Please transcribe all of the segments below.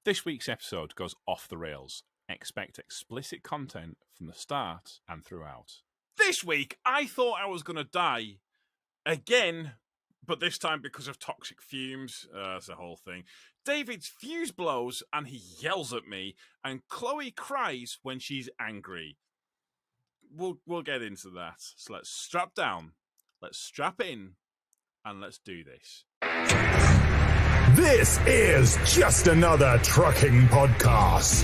This week's episode goes off the rails. Expect explicit content from the start and throughout. This week, I thought I was going to die again, but this time because of toxic fumes. That's the whole thing. David's fuse blows and he yells at me, and Chloe cries when she's angry. We'll get into that. So let's strap down, let's strap in, and let's do this. This is just another trucking podcast.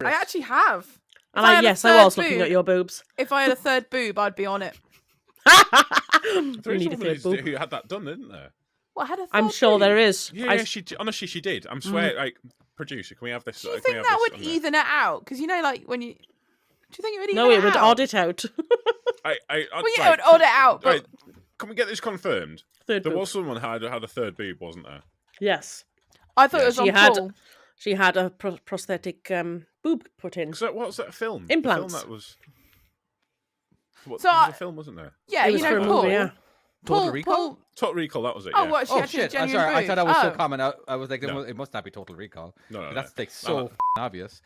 I actually have. And I was looking at your boobs. If I had a third boob, I'd be on it. There is someone who had that done, isn't there? Well, I had a third I'm sure boob. there is. Yeah, honestly, she did. I'm swear, producer, can we have this? Do you think that would even it out? Because like when you... Do you think it would even No, it it would out? odd it out. It would odd it out. But... Right, can we get this confirmed? Third there boob. was someone who had a third boob, wasn't there? Yes. I thought it was on Paul. She had a prosthetic boob put in. So what was that film? Implants. The film that was... What, So there was a film, wasn't there? Yeah, It was for a Paul. movie, yeah. Total Recall? Paul... Total Recall, that was it, Oh, yeah. what? She Oh, actually had shit. I'm genuine sorry. I boob. thought that was so Oh. common. I was like, No. it must not be Total Recall. No. That's like so obvious.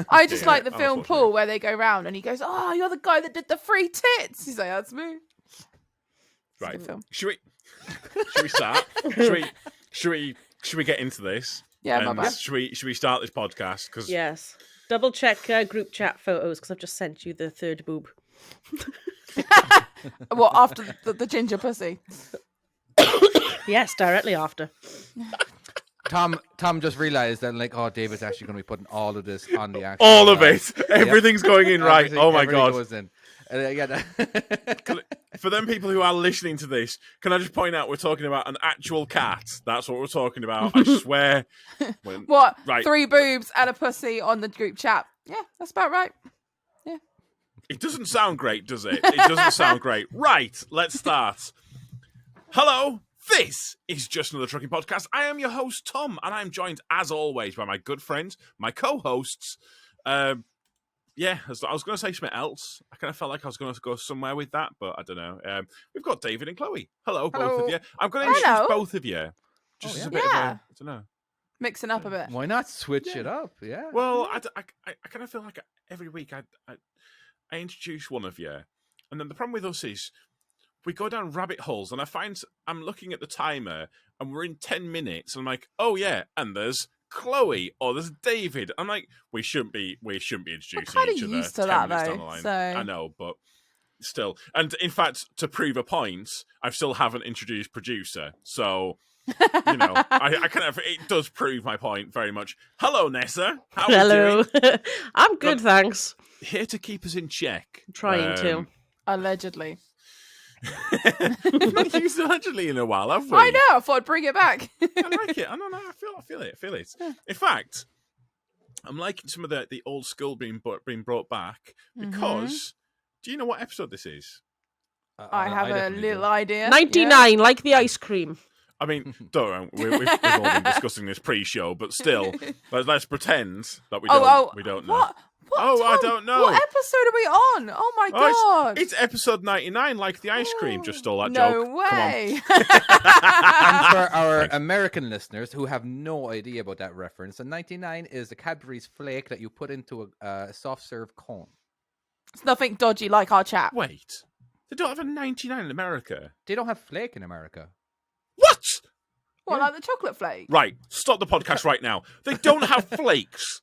I just like the Yeah, film unfortunately. Paul where they go round and he goes, "Oh, you're the guy that did the free tits." He's like, "That's me." It's a Right. good film. Should we start? should we get into this? Yeah, my bad. Should we start this podcast? Cause Yes. Double check group chat photos because I've just sent you the third boob. What, after the ginger pussy? Yes, directly after. Tom just realised that David's actually going to be putting all of this on the actual. all of it. Everything's going in right. Everything- Oh my everything god. goes in. For them people who are listening to this, can I just point out we're talking about an actual cat? That's what we're talking about. I swear. What? Right. 3 boobs and a pussy on the group chat. Yeah, that's about right. It doesn't sound great, does it? It doesn't sound great. Right, let's start. Hello, this is Just Another Trucking Podcast. I am your host, Tom, and I'm joined, as always, by my good friends, my co-hosts. I was going to say something else. I kind of felt like I was going to go somewhere with that, but I don't know. We've got David and Chloe. Hello, both of you. I'm going to introduce both of you. Just as a bit of a, I don't know. Mixing up a bit. Why not switch it up? Yeah. Well, I kind of feel like every week I introduce one of you, and then the problem with us is we go down rabbit holes, and I find I'm looking at the timer, and we're in 10 minutes, and I'm like, oh yeah, and there's Chloe or there's David. I'm like, we shouldn't be introducing each other. Used to 10 that minutes though. down the line. So I know, but still, and in fact, to prove a point, I still haven't introduced producer, so. I kind of, it does prove my point very much. Hello, Nessa. How are Hello. you doing? I'm good, thanks. Here to keep us in check. Trying to. allegedly. We've not used allegedly in a while, have we? I know. I thought I'd bring it back. I like it. I don't know. I feel it. Yeah. In fact, I'm liking some of the old school being brought back because. Do you know what episode this is? I have a definitely little do. idea. 99, like the ice cream. I mean, don't we've all been discussing this pre-show, but still, let's pretend that we don't know. What? Oh, I Tom, don't know. What episode are we on? Oh my god! It's episode 99, like the ice cream. Just stole that no joke. way. And for our American listeners who have no idea about that reference, a 99 is the Cadbury's flake that you put into a soft serve cone. It's nothing dodgy like our chat. Wait, they don't have a 99 in America. They don't have flake in America. What? What, like the chocolate flake? Right, stop the podcast right now. They don't have flakes.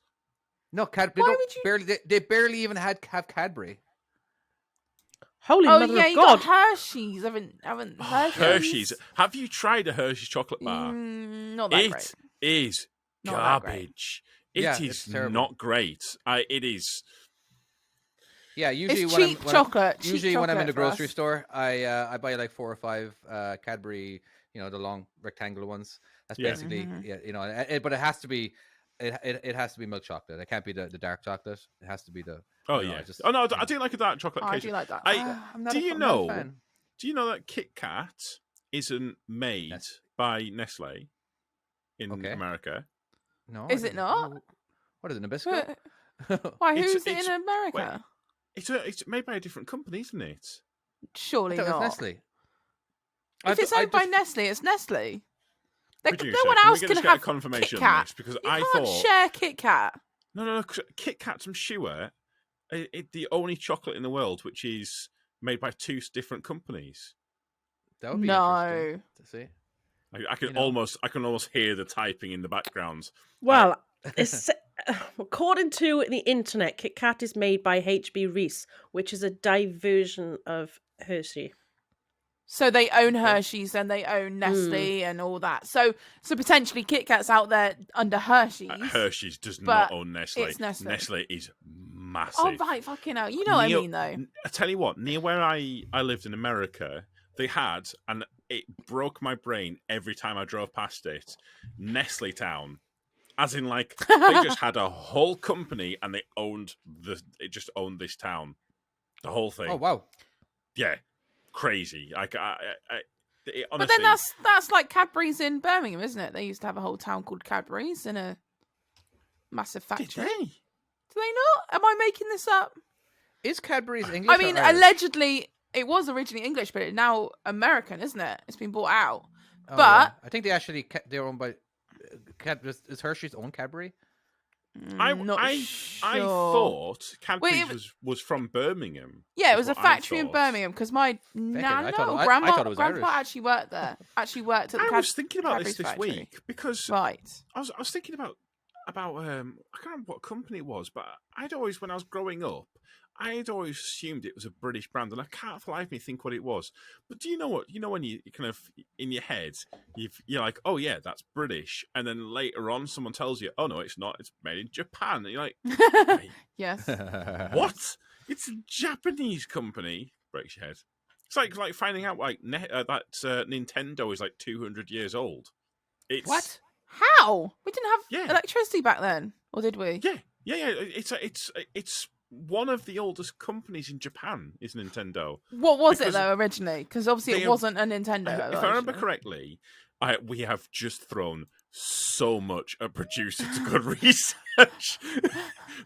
No, they Why would you- they barely even have Cadbury. Holy Oh mother yeah, of you God. got Hershey's. Haven't Hershey's. Have you tried a Hershey's chocolate bar? Not that great. It is Not that great. garbage. Yeah, It it's is terrible. not great. It is. Yeah, usually It's when cheap I'm chocolate. usually when I'm in the for us. grocery store, I buy like 4 or 5 Cadbury, the long rectangular ones. That's Yeah. basically but it has to be it has to be milk chocolate. It can't be the dark chocolate. It has to be the. Oh you know, yeah. just- Oh no, I do like a dark chocolate. Oh, I do occasionally. like that. I'm not do a you I'm not a know? fan. Do you know that Kit Kat isn't made Yes. by Nestle in Okay. America? No, Is I it didn't not? know. What is it, Nabisco? Why? It's- Who's it's- in America? It's made by a different company, isn't it? I Surely thought it was not. Nestle. If it's owned by Nestle, it's Nestle. No Producer, one can else we can just have get a confirmation Kit on Kat. this? Because You I can't thought share Kit Kat. no. Kit Kat, I'm sure, the only chocolate in the world which is made by two different companies. That would be interesting No. to see. I can almost hear the typing in the background. Well, according to the internet, Kit Kat is made by HB Reese, which is a diversion of Hershey. So they own Hershey's and they own Nestle and all that. So potentially Kit Kat's out there under Hershey's. Hershey's does not own Nestle. It's Nestle. Nestle is massive. Oh right, fucking hell. You know what I mean though. I tell you what, near where I lived in America, they had, and it broke my brain every time I drove past it, Nestle Town. As in, like, they just had a whole company and it just owned this town. The whole thing. Oh, wow. Yeah. Crazy. Honestly, But then that's like Cadbury's in Birmingham, isn't it? They used to have a whole town called Cadbury's in a massive factory. Did they? Do they not? Am I making this up? Is Cadbury's English? I mean, or Irish? allegedly it was originally English, but it's now American, isn't it? It's been bought out. Oh, but yeah. I think they're owned by is Hershey's own Cadbury? I sure. thought Cadbury's was from Birmingham. Yeah, it was a what I factory in thought. Birmingham because my nana or I grandma, thought it was grandpa Irish. actually worked there. Actually worked at the I was thinking about Cadbury's this factory. week because Right. I was thinking about I can't remember what company it was, but I'd always, when I was growing up, I'd always assumed it was a British brand, and I can't for the life of me think what it was. But do you know what? You know when you kind of in your head you're like, oh yeah, that's British, and then later on someone tells you, oh no, it's not. It's made in Japan, and you're like, hey, Yes. what? It's a Japanese company. Breaks your head. It's like finding out like that Nintendo is like 200 years old. It's What? How? We didn't have Yeah. electricity back then, or did we? Yeah. It's one of the oldest companies in Japan is Nintendo. What was Because it though originally? Because obviously it wasn't a Nintendo. If I remember correctly, we have just thrown so much at producer to good research.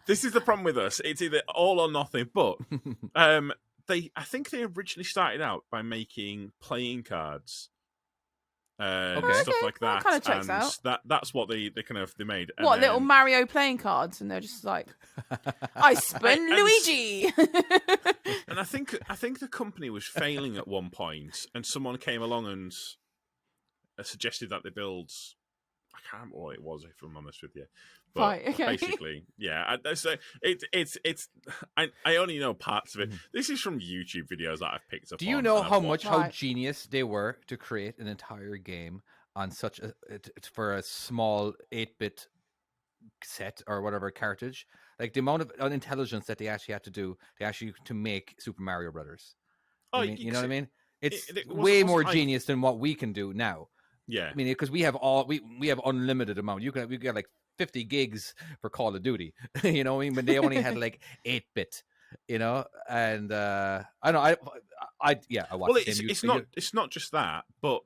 This is the problem with us. It's either all or nothing. But I think they originally started out by making playing cards. Stuff like that. That kind of checks out. That's what they made. And What, little Mario playing cards, and they're just like, I spun Luigi. And I think the company was failing at one point, and someone came along and suggested that they build. I can't remember what it was, if I'm honest with you. But Right, okay. basically, yeah. So it's. I only know parts of it. This is from YouTube videos that I've picked up. Do you on know and I've how watched. much how genius they were to create an entire game on such for a small 8-bit set or whatever cartridge? Like the amount of intelligence that they actually had to do to make Super Mario Brothers. Oh, You know what I mean? It's it way wasn't more like- genius than what we can do now. Yeah. I mean, because we have we have unlimited amount. We got like 50 gigs for Call of Duty. You know what I mean? But they only had like 8-bit. You know, and I don't know. I watched. Well, it's not just that, but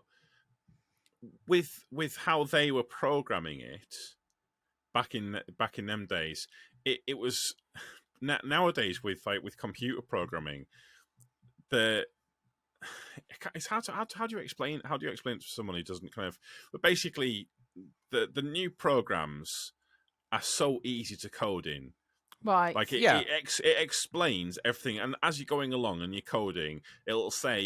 with how they were programming it back in them days, it was nowadays with computer programming, it's hard to how do you explain it to someone who doesn't kind of, but basically the new programs are so easy to code in. Right. Like it explains everything, and as you're going along and you're coding, it'll tell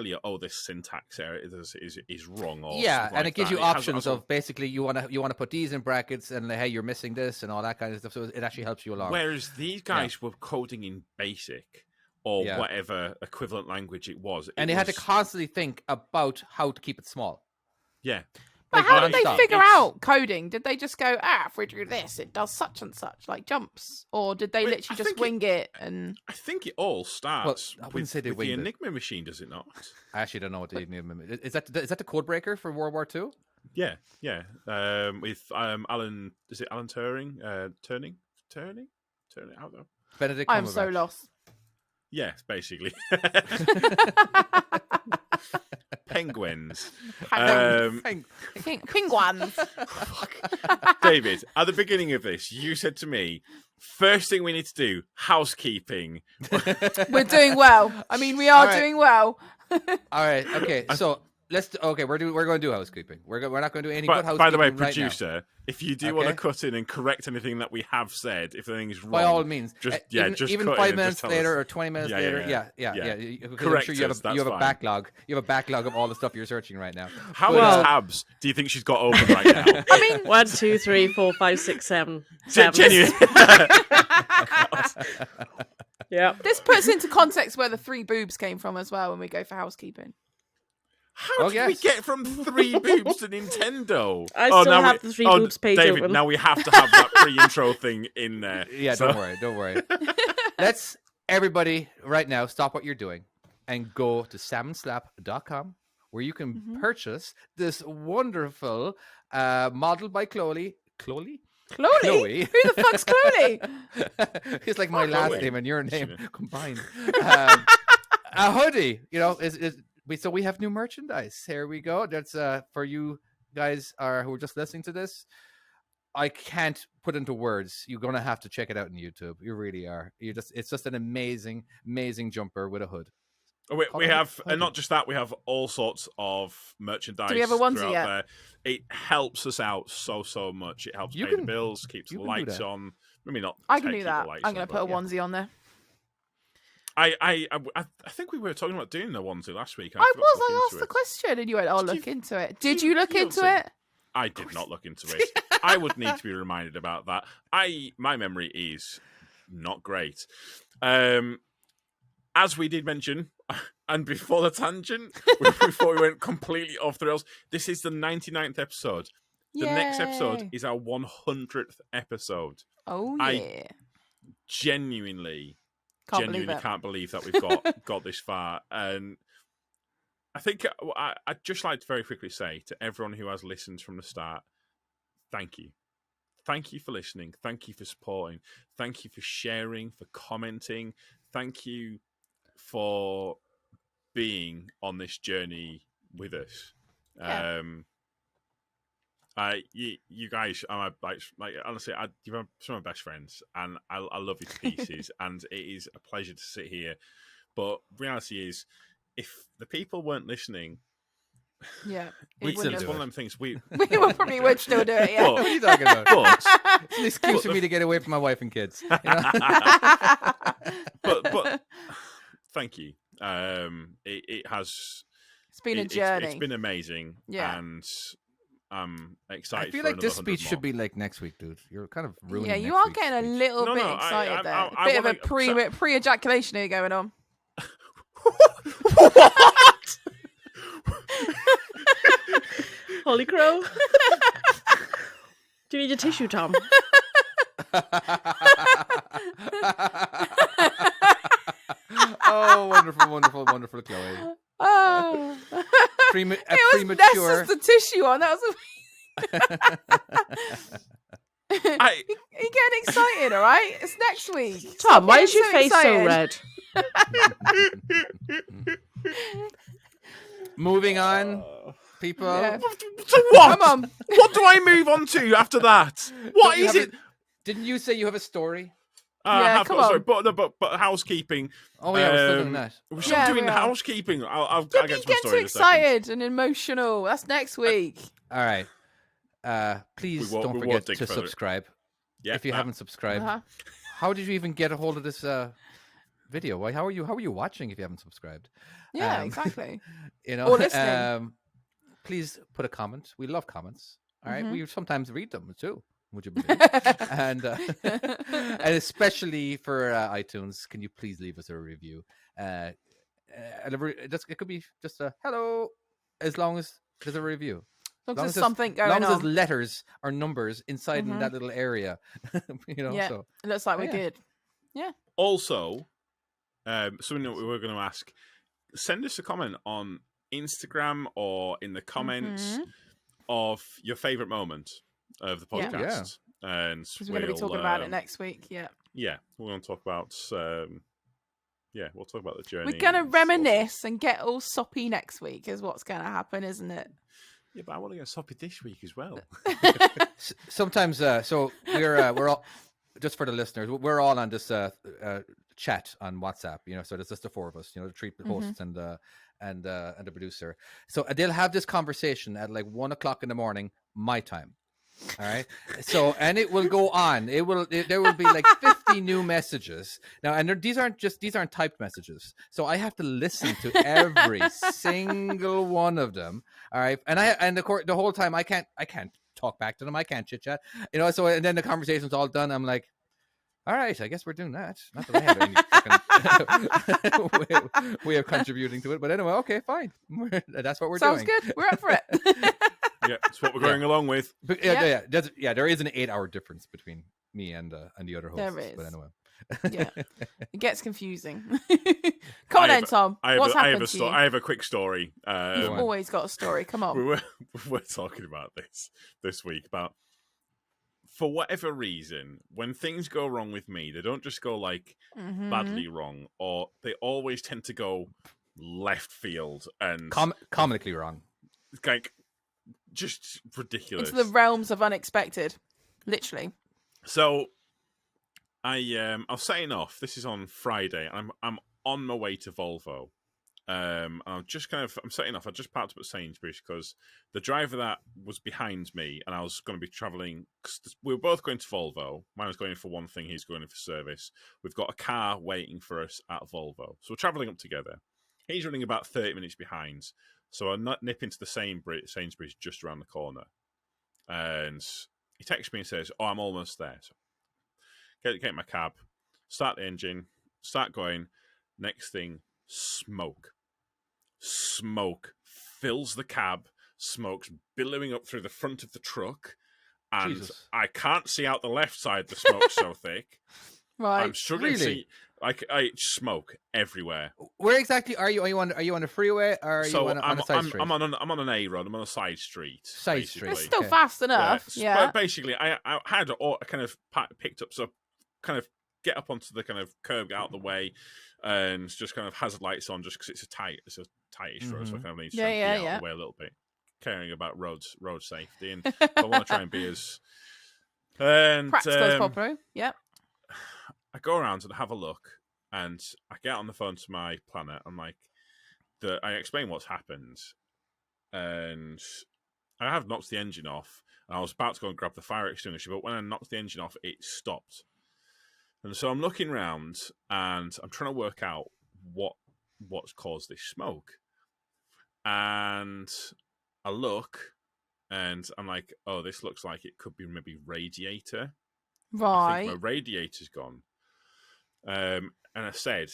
you, oh, this syntax error is wrong, or yeah, and like it gives that. you options of basically you want to put these in brackets, and hey, you're missing this and all that kind of stuff. So it actually helps you along. Whereas these guys were coding in BASIC or whatever equivalent language it was, and they had to constantly think about how to keep it small. Yeah. But how did they non-stop. figure out coding? Did they just go, if we do this, it does such and such, like jumps? Or did they literally just wing it? And I think it all starts I wouldn't with say they the winged it. Enigma machine, does it not? I actually don't know what the Enigma is. Is that the code breaker for World War II? Yeah. With Alan, is it Alan Turing? Turning? I don't know. Benedict I'm so Cumberbatch. Yes, lost. basically. Penguins. Penguins. David, at the beginning of this, you said to me, first thing we need to do, housekeeping. We're doing well. I mean, we are All right. doing well. All right. Okay. So Okay, we're going to do housekeeping. We're not going to do any good housekeeping. By the way, right producer, now. If you do want to cut in and correct anything that we have said, if anything's wrong, by all means, just even cut 5 in minutes and later us. or 20 minutes later, because Correct I'm sure us, you have a fine. backlog. You have a backlog of all the stuff you're searching right now. How many tabs do you think she's got open right now? I mean, 1, 2, 3, 4, 5, 6, 7. Genuine. Yeah. This puts into context where the 3 boobs came from as well when we go for housekeeping. How did we get from 3 boobs to Nintendo? I still have the 3 boobs page David, open. now we have to have that pre-intro thing in there. Yeah, don't worry. Let's, everybody, right now, stop what you're doing and go to salmonslap.com where you can purchase this wonderful model by Chloe. Chloe? Chloe? Who the fuck's Chloe? It's like my last name and your name combined. A hoodie, so we have new merchandise. Here we go. That's for you guys who are just listening to this. I can't put into words. You're gonna have to check it out on YouTube. You really are. It's just an amazing jumper with a hood. We have, and not just that, we have all sorts of merchandise. Do we have a onesie yet? There. It helps us out so much. It helps pay the bills, keeps the lights on. Maybe not. I can do that. I'm going to put a onesie on there. I think we were talking about doing the onesie last week. I asked the question and you went, look into it. Did you look into it? I did not look into it. I would need to be reminded about that. My memory is not great. As we did mention, and before the tangent, before we went completely off the rails, this is the 99th episode. The next episode is our 100th episode. Oh, yeah. I genuinely can't believe that we've got this far. And I think I'd just like to very quickly say to everyone who has listened from the start, thank you. Thank you for listening. Thank you for supporting. Thank you for sharing, for commenting. Thank you for being on this journey with us. Yeah. You guys are honestly, you're some of my best friends, and I love you to pieces, and it is a pleasure to sit here. But reality is, if the people weren't listening, it's one of them things we probably would still do it. Yeah. What are you talking about? But it's an excuse for me to get away from my wife and kids. But thank you. It has. It's been a journey. It's been amazing. Yeah. And I'm excited. I feel like this speech should be like next week, dude. You're kind of ruining. Yeah, you are getting a little bit excited there. A bit of a pre-ejaculation here going on. What? Holy crow. Do you need a tissue, Tom? Oh, wonderful, Chloe. Oh. Premature. That's just the tissue on. That was. You're getting excited, all right? It's next week. Tom, why is your face so red? Moving on, people. Yeah. So what? Come on. What do I move on to after that? What is it? Didn't you say you have a story? Come on. Sorry, but housekeeping. Oh yeah, we're still doing that. We're still doing housekeeping. I'll get to my story too in a second. excited and emotional. That's next week. All right. Please don't forget to subscribe. Yeah, if you haven't subscribed. How did you even get a hold of this video? Why? How are you watching if you haven't subscribed? Yeah, exactly. Or listening. Please put a comment. We love comments. All right. We sometimes read them too. Would you believe? and especially for iTunes, can you please leave us a review? It could be just a hello, as long as there's a review. As long as there's something going on. As long as there's letters or numbers inside in that little area. Yeah, so, it looks like we're good. Yeah. Also, something that we were going to ask, send us a comment on Instagram or in the comments of your favorite moment of the podcast. Yeah. And we're going to be talking about it next week. Yeah. Yeah. We're going to talk about we'll talk about the journey. We're going to reminisce and get all soppy next week is what's going to happen, isn't it? Yeah, but I want to get soppy this week as well. Sometimes, so we're all, just for the listeners, we're all on this chat on WhatsApp, so there's just the four of us, the three hosts, and and the producer. So they'll have this conversation at like 1:00 in the morning, my time. All right. So, and it will go on. There will be like 50 new messages now, and these aren't typed messages. So I have to listen to every single one of them. All right. And the whole time I can't talk back to them. I can't chit chat. So, and then the conversation's all done. I'm like, all right, I guess we're doing that. Not that I have any way of contributing to it, but anyway, okay, fine. That's what we're doing. Sounds good. We're up for it. Yeah, that's what we're going along with. But, there is an 8-hour difference between me and the other hosts. There is. But anyway. Yeah, it gets confusing. Come on then, Tom. What's happened to you? I have a quick story. You've always got a story. Come on. We're talking about this week about, for whatever reason, when things go wrong with me, they don't just go like badly wrong, or they always tend to go left field and comically wrong. Like just ridiculous. Into the realms of unexpected, literally. So I was setting off. This is on Friday. I'm on my way to Volvo. I'm setting off. I just parked up at Sainsbury's because the driver that was behind me, and I was going to be travelling. We were both going to Volvo. Mine was going in for one thing. He's going in for service. We've got a car waiting for us at Volvo, so we're travelling up together. He's running about 30 minutes behind, so I nip into the Sainsbury's just around the corner, and he texts me and says, "Oh, I'm almost there." So get in my cab, start the engine, start going. Next thing, smoke fills the cab. Smoke's billowing up through the front of the truck, and Jesus. I can't see out the left side. The smoke's so thick. Right. I'm struggling to see. I smoke everywhere. Where exactly are you? Are you on a freeway, or are you on a side street? I'm on an A road. I'm on a side street. Street. It's still Okay. fast enough. Yeah. But basically, I had kind of picked up, so kind of get up onto the kind of curb, get out of the way, and just kind of hazard lights on, just because it's a tightish road, so I kind of need to try and be out of the way a little bit, caring about road safety, and I want to try and be as practical as possible. Yep. I go around and have a look, and I get on the phone to my planner. I'm like, I explain what's happened, and I have knocked the engine off, and I was about to go and grab the fire extinguisher, but when I knocked the engine off, it stopped. And so I'm looking around, and I'm trying to work out what's caused this smoke. And I look, and I'm like, oh, this looks like it could be maybe radiator. Right. I think my radiator's gone. And I said,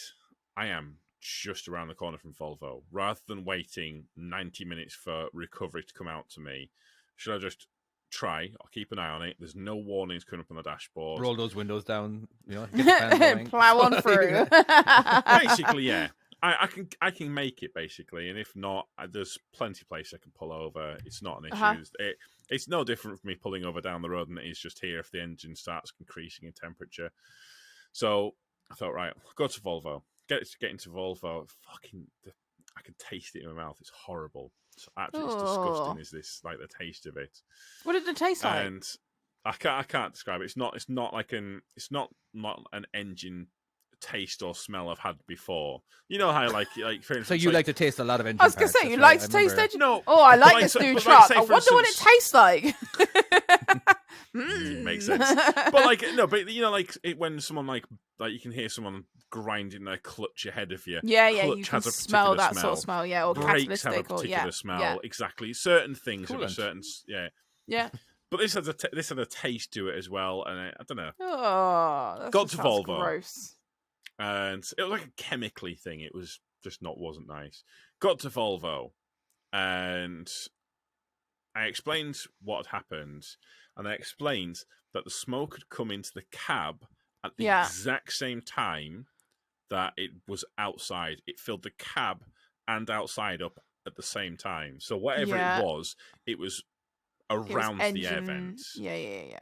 I am just around the corner from Volvo. Rather than waiting 90 minutes for recovery to come out to me, should I just try? I'll keep an eye on it. There's no warnings coming up on the dashboard. Roll those windows down, get the fan going. Plow on through. Basically, yeah. I can make it, basically, and if not, there's plenty of places I can pull over. It's not an issue. It's no different from me pulling over down the road than it is just here if the engine starts increasing in temperature. So I thought, right, go to Volvo. Get into Volvo. I can taste it in my mouth. It's horrible. It's absolutely disgusting. Is this like the taste of it? What did it taste like? And I can't describe it. It's not an engine taste or smell I've had before. You know how like for instance, So you like to taste a lot of engine I was going to parts, say, you that's like right, to I taste remember. engine? No. Oh, I like Like, this so- new but truck. say, I for wonder what it instance- tastes like. Makes sense. But like no, but you know, like when someone like you can hear someone grinding their clutch ahead of you. Yeah, Clutch you can has a smell particular that sort of smell, yeah, or Brakes have a catalytic, or particular smell. yeah. Exactly. Certain things have a Coolant. certain Yeah. But this had a taste to it as well, and I don't know. Oh, that Got just to sounds Volvo. gross. And it was like a chemically thing. It was just wasn't nice. Got to Volvo, and I explained what had happened, and I explained that the smoke had come into the cab at the exact same time that it was outside. It filled the cab and outside up at the same time. So whatever it was around the air vents. Yeah.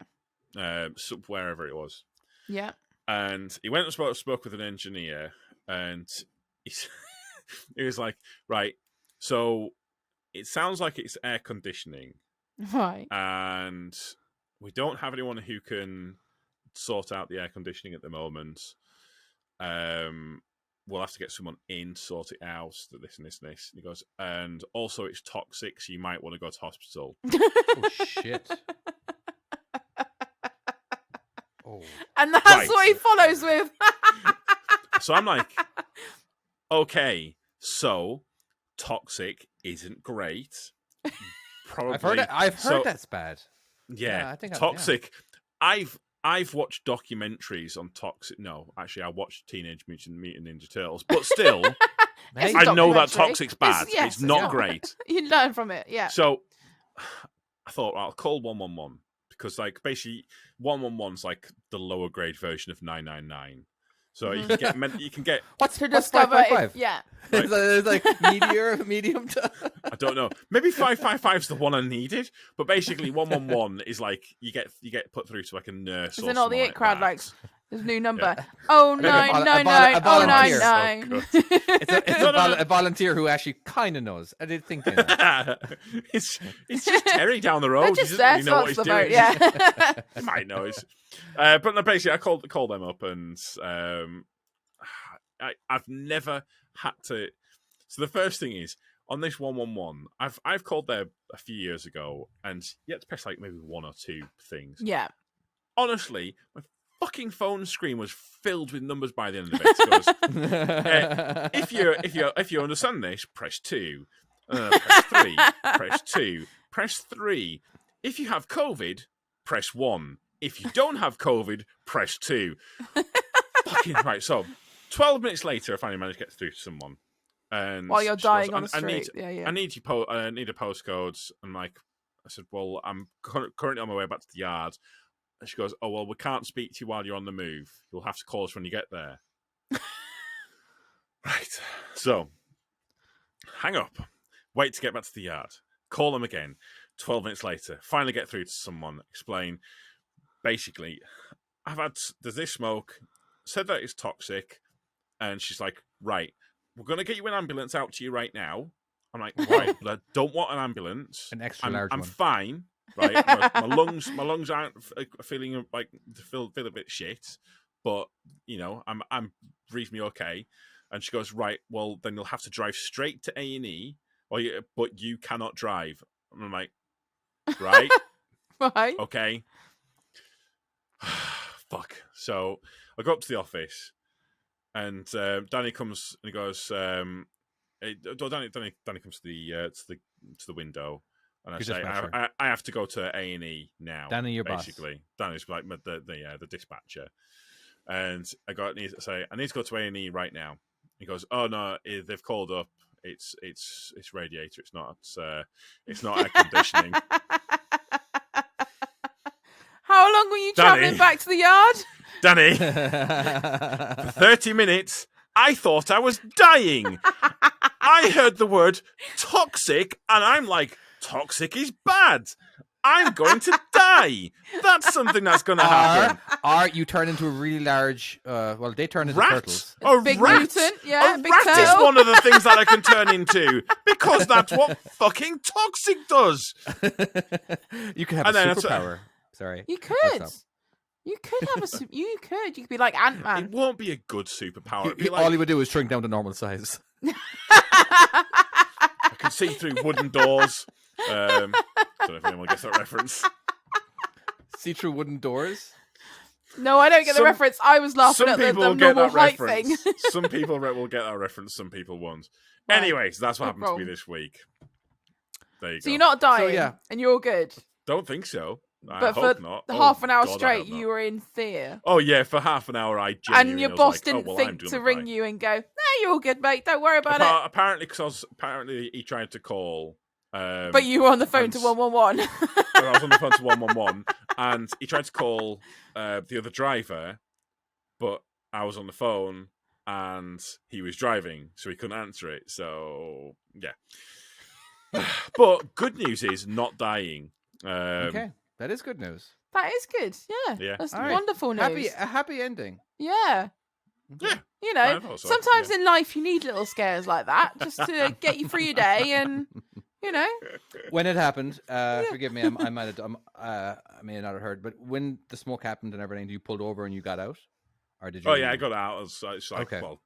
So wherever it was. Yeah. And he went and spoke with an engineer, and he was like, right, so it sounds like it's air conditioning. Right. And we don't have anyone who can sort out the air conditioning at the moment. we'll have to get someone in to sort it out, that this and this and this. And he goes, and also it's toxic, so you might want to go to hospital. Oh, shit. Oh. And that's Right. what he follows with. So I'm like, okay, so toxic isn't great. Probably. I've heard that's bad. Yeah, I think toxic. I've watched documentaries on toxic. No, actually, I watched Teenage Mutant Ninja Turtles, but still, It's a I know that documentary. toxic's bad. It's not great. You learn from it, yeah. So I thought I'll call 111 because, like, basically 111's like the lower grade version of 999. So you can get What's to what's discover? 555? Yeah. It's like medium to. I don't know. Maybe 555's the one I needed, but basically 111 is like you get put through to like a nurse. Because or then all the something it crowd that. like, there's a new number. Oh, A 999. Oh, volunteer. 99. It's a volunteer who actually kind of knows. I did think they know. it's just Terry down the road. They're He just doesn't there, really know what he's the doing. vote, yeah. He might know it. But no, basically, I called them up, and I've never had to. So the first thing is on this 111. I've called there a few years ago, and you had to press like maybe one or two things. Yeah. Honestly, my fucking phone screen was filled with numbers by the end of it. It goes, if you understand this, press 2. Press 3. Press 2. Press 3. If you have COVID, press 1. If you don't have COVID, press 2. Fucking right. So 12 minutes later, I finally managed to get through to someone. And While you're she dying goes, on the street. I need I need a postcode. And like, I said, well, I'm currently on my way back to the yard. And she goes, oh, well, we can't speak to you while you're on the move. You'll have to call us when you get there. Right. So, hang up. Wait to get back to the yard. Call them again. 12 minutes later. Finally get through to someone. Explain. Basically, there's this smoke. Said that it's toxic. And she's like, right, we're going to get you an ambulance out to you right now. I'm like, right, but I don't want an ambulance. An extra large one. I'm fine. Right, my lungs aren't feeling like feel a bit shit, but you know I'm reasonably okay. And she goes, right, well then you'll have to drive straight to A&E, but you cannot drive. And I'm like, right, Right. okay, fuck. So I go up to the office, and Danny comes and he goes, Danny comes to the window. And I say, I have to go to A&E now. Danny, your basically. boss. Danny's like the dispatcher. And I need to go to A&E right now. He goes, oh no, they've called up. It's radiator. It's not air conditioning. How long were you travelling back to the yard? Danny, for 30 minutes, I thought I was dying. I heard the word toxic, and I'm like, toxic is bad. I'm going to die. That's something that's going to happen. Or you turn into a really large. Well, they turn into turtles. A Big rat. mutant, yeah. A Big rat is turtle. one of the things that I can turn into because that's what fucking toxic does. You could have And a then superpower. Sorry. You could. What's up? You could have a. You could. You could be like Ant-Man. It won't be a good superpower. It'd be All like, he would do is shrink down to normal size. I can see through wooden doors. Don't know if anyone gets that reference. See through wooden doors. No, I don't get the reference. I was laughing Some at the people will get normal that height reference. thing. Some people will get that reference. Some people won't. Right. Anyways, that's what happened to me wrong. this week. There you So go. you're not dying, yeah. and you're good. Don't think so. I But hope for not. the Oh, half an hour God, I straight, hope not. you were in fear. Oh yeah, for half an hour I genuinely And your was boss like, didn't oh, well, think I'm to gonna ring die. you and go, "No, you're all good, mate. Don't worry about it." Apparently, apparently he tried to call. But you were on the phone and- to 111. I was on the phone to 111, and he tried to call the other driver, but I was on the phone and he was driving, so he couldn't answer it. So yeah. But good news is not dying. Okay, that is good news. That is good. Yeah. Yeah. That's All right. wonderful news. A happy ending. Yeah. Yeah. You I know, thought so, sometimes yeah. in life you need little scares like that just to get you through your day and, you know. When it happened, forgive me, I might have, I may not have heard, but when the smoke happened and everything, you pulled over and you got out, or did you? Oh yeah, I got out. It's like, Okay. well,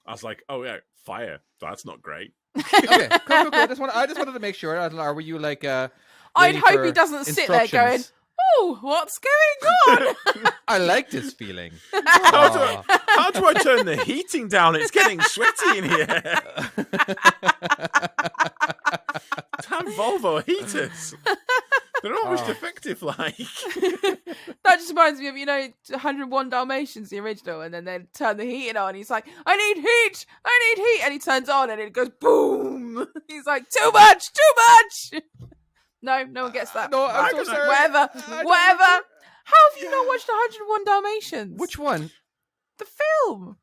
I was like, oh yeah, fire. That's not great. Okay, cool. I just wanted to make sure. Or were you like? I'd waiting hope for he doesn't sit there going, instructions? "Oh, what's going on?" I like this feeling. How do I turn the heating down? It's getting sweaty in here. Damn Volvo heaters. They're always defective, like. That just reminds me of, 101 Dalmatians, the original, and then they turn the heating on. He's like, I need heat, and he turns on, and it goes boom. He's like, too much. No one gets that. No, I'm so sorry. Whatever. How have you not watched 101 Dalmatians? Which one? The film.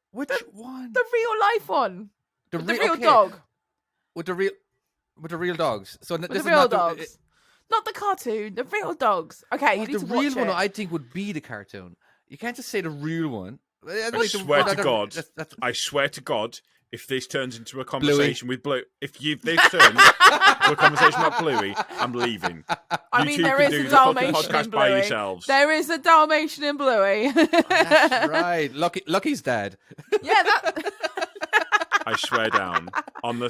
Which one? The real life one. The real okay. dog. With the real dogs. So With this the is real not dogs. Not the cartoon, the real dogs. Okay, you need to the watch real one. it. I think would be the cartoon. You can't just say the real one. I swear to God. I swear to God. If this turns into a conversation with Blue, if this turns to a conversation about Bluey, I'm leaving. I mean, there is a Dalmatian in by Bluey. yourselves. There is a Dalmatian in Bluey. That's right. Lucky's dad. Yeah, that. I swear down on the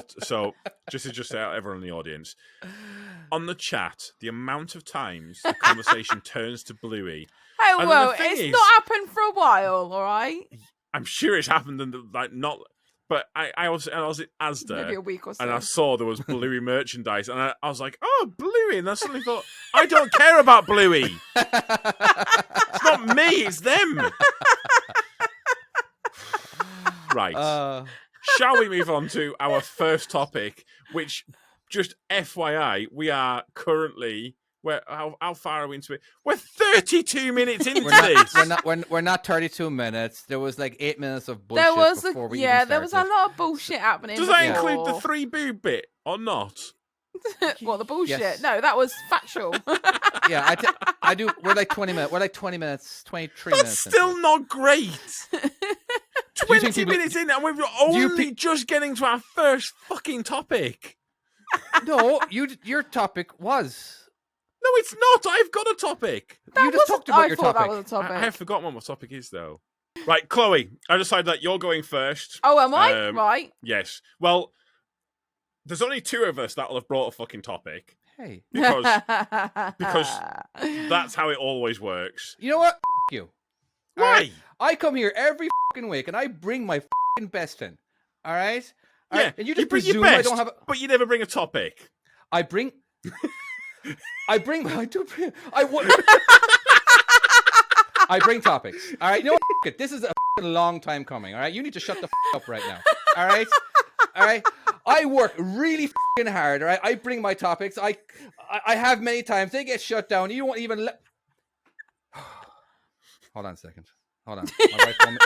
just to say out everyone in the audience on the chat, the amount of times the conversation turns to Bluey. Oh and well, it's not happened for a while, all right. I'm sure it's happened and not. But I was at Asda, Maybe a week or so, and I saw there was Bluey merchandise, and I was like, "Oh, Bluey!" And I suddenly thought, "I don't care about Bluey. It's not me; it's them." Right. Shall we move on to our first topic? Which, just FYI, we are currently. How far are we into it? We're 32 minutes into this. We're not 32 minutes. There was like 8 minutes of bullshit before we even started. There was a lot of bullshit happening. Does that include the 3 boob bit or not? What, the bullshit? Yes. No, that was factual. Yeah, I do. We're like 20 minutes. We're like 20 minutes, 23 That's minutes. That's still not great. 20 people, minutes in, and we're only just getting to our first fucking topic. No, your topic was. No, it's not. I've got a topic. You just talked about your topic. That was a topic. I have forgotten what my topic is, though. Right, Chloe, I decided that you're going first. Oh, am I? Right. Yes. Well, there's only 2 of us that'll have brought a fucking topic. Hey. Because that's how it always works. You know what? You. Why? Right? I come here every fucking week and I bring my fucking best in. All right? All yeah. right? And you just bring your presume best, I don't have but you never bring a topic. I do bring. I bring topics. All right, you know what? This is a long time coming. All right, you need to shut the up right now. All right. I work really hard. All right, I bring my topics. I have many times they get shut down. You won't even let. Hold on a second. Hold on. My wife told me...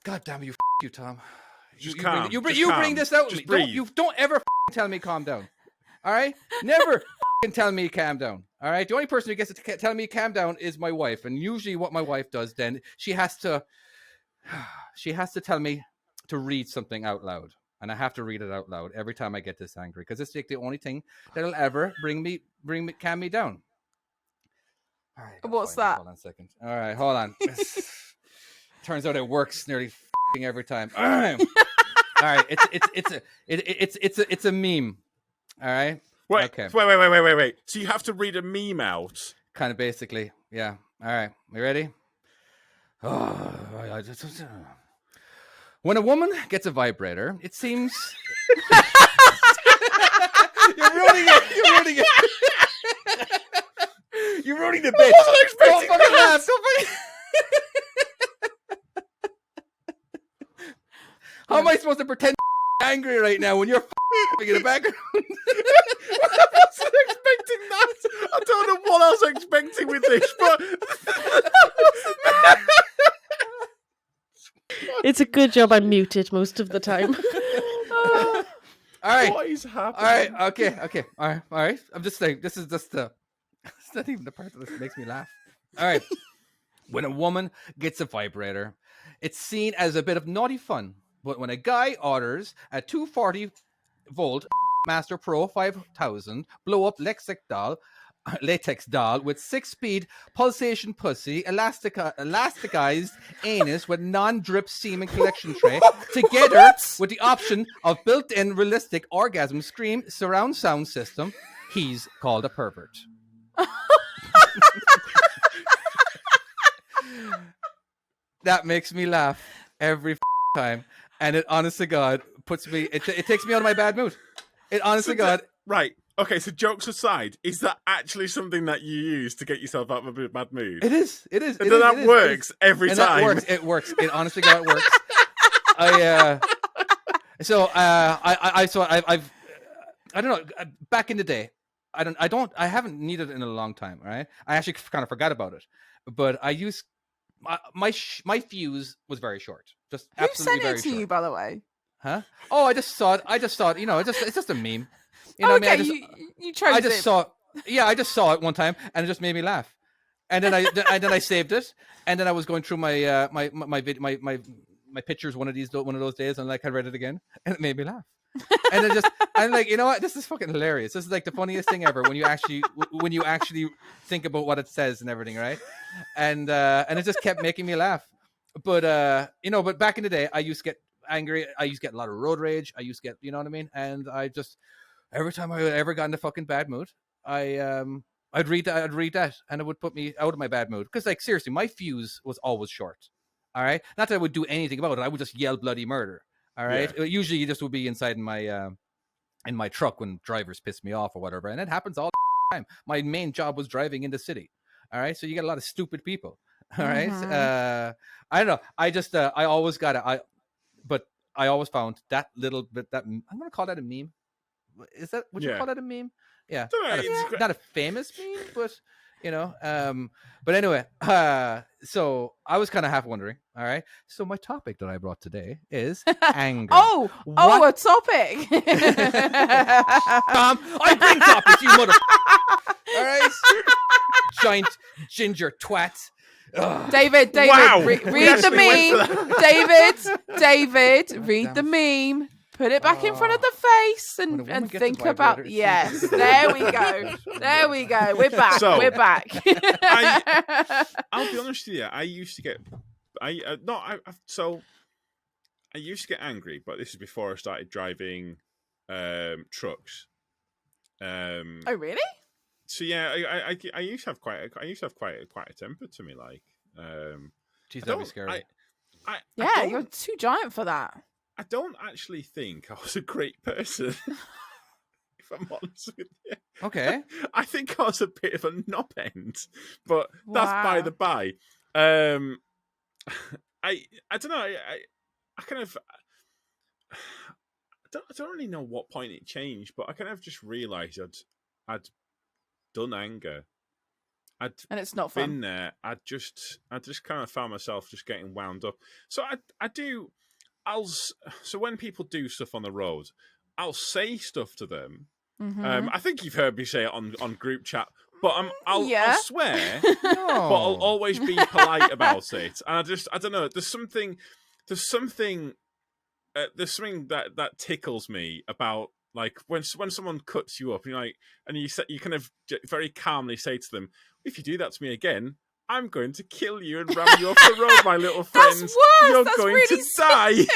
God damn you, you Tom. You bring this out. Just Don't ever tell me calm down. All right, never tell me calm down. All right, the only person who gets to tell me calm down is my wife, and usually what my wife does then she has to tell me to read something out loud, and I have to read it out loud every time I get this angry because it's like the only thing that'll ever calm me down. All right, what's that? Hold on a second. All right, hold on. Turns out it works nearly every time. All right, it's a meme. All right. Wait, okay. Wait. So you have to read a meme out? Kind of basically, yeah. All right. You ready? When a woman gets a vibrator, it seems... You're ruining it. You're ruining the bit. Don't fucking laugh. How am I supposed to pretend angry right now when you're in the background? I wasn't expecting that. I don't know what I was expecting with this, but it's a good job I'm muted most of the time. All right. What is happening? All right. Okay. All right. I'm just saying. This is just the. It's not even the part that makes me laugh. All right. When a woman gets a vibrator, it's seen as a bit of naughty fun. But when a guy orders a 240 volt Master Pro 5000 blow up Lexec doll latex doll with 6-speed pulsation pussy, elasticized anus with non-drip semen collection tray, together with the option of built-in realistic orgasm scream surround sound system. He's called a pervert. That makes me laugh every time, and it, honest to God, puts me. It takes me out of my bad mood. It, honest to God, right. Okay, so jokes aside, is that actually something that you use to get yourself out of a bad mood? it is. It is. And that works every and time. That works. It works. It, honest to God, it works. I don't know. Back in the day, I haven't needed it in a long time. Right? I actually kind of forgot about it, but I used my fuse was very short. Just Who absolutely sent very it to short. you, by the way? Huh? Oh, I just saw it. It's just a meme. You know Oh, what I okay, mean? you chose I just it. saw. Yeah, I just saw it one time, and it just made me laugh. And then I saved it, and then I was going through my my pictures one of those days, and like I read it again, and it made me laugh. And then I'm like, you know what? This is fucking hilarious. This is like the funniest thing ever when you actually think about what it says and everything, right? And it just kept making me laugh. But but back in the day, I used to get angry. I used to get a lot of road rage. I used to get, you know what I mean? And I just, every time I ever got in a fucking bad mood, I'd read that, and it would put me out of my bad mood. Because, like, seriously, my fuse was always short. All right, not that I would do anything about it. I would just yell bloody murder. All right, usually this would be inside in my truck when drivers piss me off or whatever, and it happens all the time. My main job was driving in the city. All right, so you get a lot of stupid people. All right, I don't know. I just I always got it. But I always found that little bit that I'm gonna call that a meme. Is that, would you call that a meme? Yeah, not a famous meme, but you know. But anyway, so I was kind of half wondering. All right, so my topic that I brought today is anger. A topic. I bring topics, you mother. All right, giant ginger twat. David, Wow. read the meme. David, read the meme. Put it back in front of the face and think about. Yes, there we go. There we go. We're back. So, We're back. I'll be honest with you. I used to get, so I used to get angry, but this is before I started driving trucks. Oh, really? So yeah, I used to have quite a temper to me, like. Jeez, that'd be scary. You're too giant for that. I don't actually think I was a great person, if I'm honest with you. Okay. I think I was a bit of a knob end, but that's by the by. I don't know. I kind of. I don't really know what point it changed, but I kind of just realised I'd done anger. And it's not fun. Been there. I just kind of found myself just getting wound up. So so when people do stuff on the road, I'll say stuff to them. Mm-hmm. I think you've heard me say it on group chat, but I'll swear, No. but I'll always be polite about it. And I don't know. There's something that tickles me about, like, when someone cuts you up, and you kind of very calmly say to them, "If you do that to me again, I'm going to kill you and ram you off the road, my little friend. That's worse. You're That's going really to die."